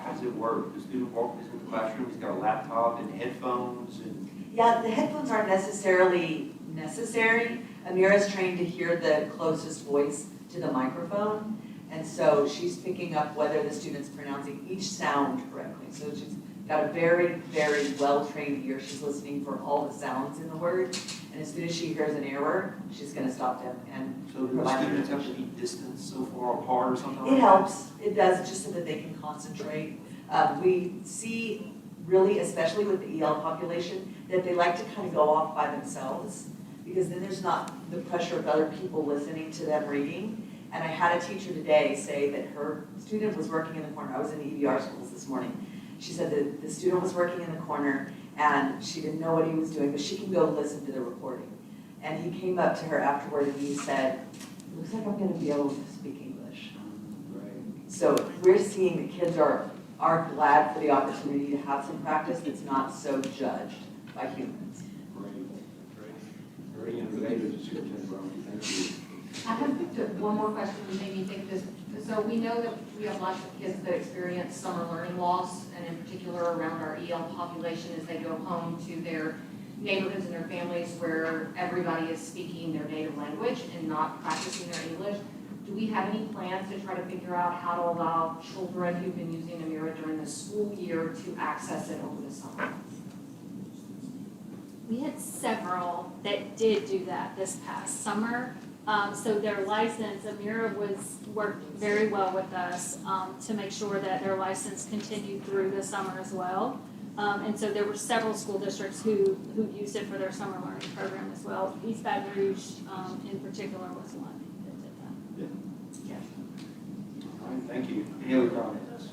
A: has it work? The student walks into the classroom, he's got a laptop and headphones and.
U: Yeah, the headphones aren't necessarily necessary. Amira's trained to hear the closest voice to the microphone. And so she's picking up whether the student's pronouncing each sound correctly. So she's got a very, very well-trained ear. She's listening for all the sounds in the word. And as soon as she hears an error, she's gonna stop them and
A: So do the
U: provide
A: students have to
U: intervention.
A: be distanced so far apart or something like that?
U: It helps, it does, just so that they can concentrate. We see really, especially with the EL population, that they like to kind of go off by themselves because then there's not the pressure of other people listening to them reading. And I had a teacher today say that her student was working in the corner. I was in the EBR schools this morning. She said that the student was working in the corner and she didn't know what he was doing, but she can go listen to the recording. And he came up to her afterward and he said, "Looks like I'm gonna be able to speak English." So we're seeing that kids are glad for the opportunity to have some practice that's not so judged by humans.
A: Very innovative, Superintendent Brown, thank you.
P: I have one more question that made me think this. So we know that we have lots of kids that experience summer learning loss, and in particular around our EL population as they go home to their neighborhoods and their families where everybody is speaking their native language and not practicing their English. Do we have any plans to try to figure out how to allow children who've been using Amira during the school year to access it over the summer?
L: We had several that did do that this past summer. So their license, Amira worked very well with us to make sure that their license continued through the summer as well. And so there were several school districts who used it for their summer learning program as well. East Baton Rouge in particular was one that did that.
A: Yeah. All right, thank you. Any other comments?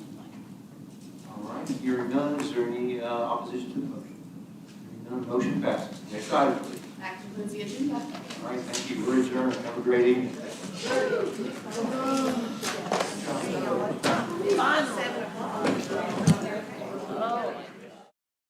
A: All right, hearing none, is there any opposition to the motion? Hearing none, motion passes. Next item, please.
D: That concludes the agenda.
A: All right, thank you. We're adjourned. Have a great evening.
G: Finally. 7 o'clock. Oh.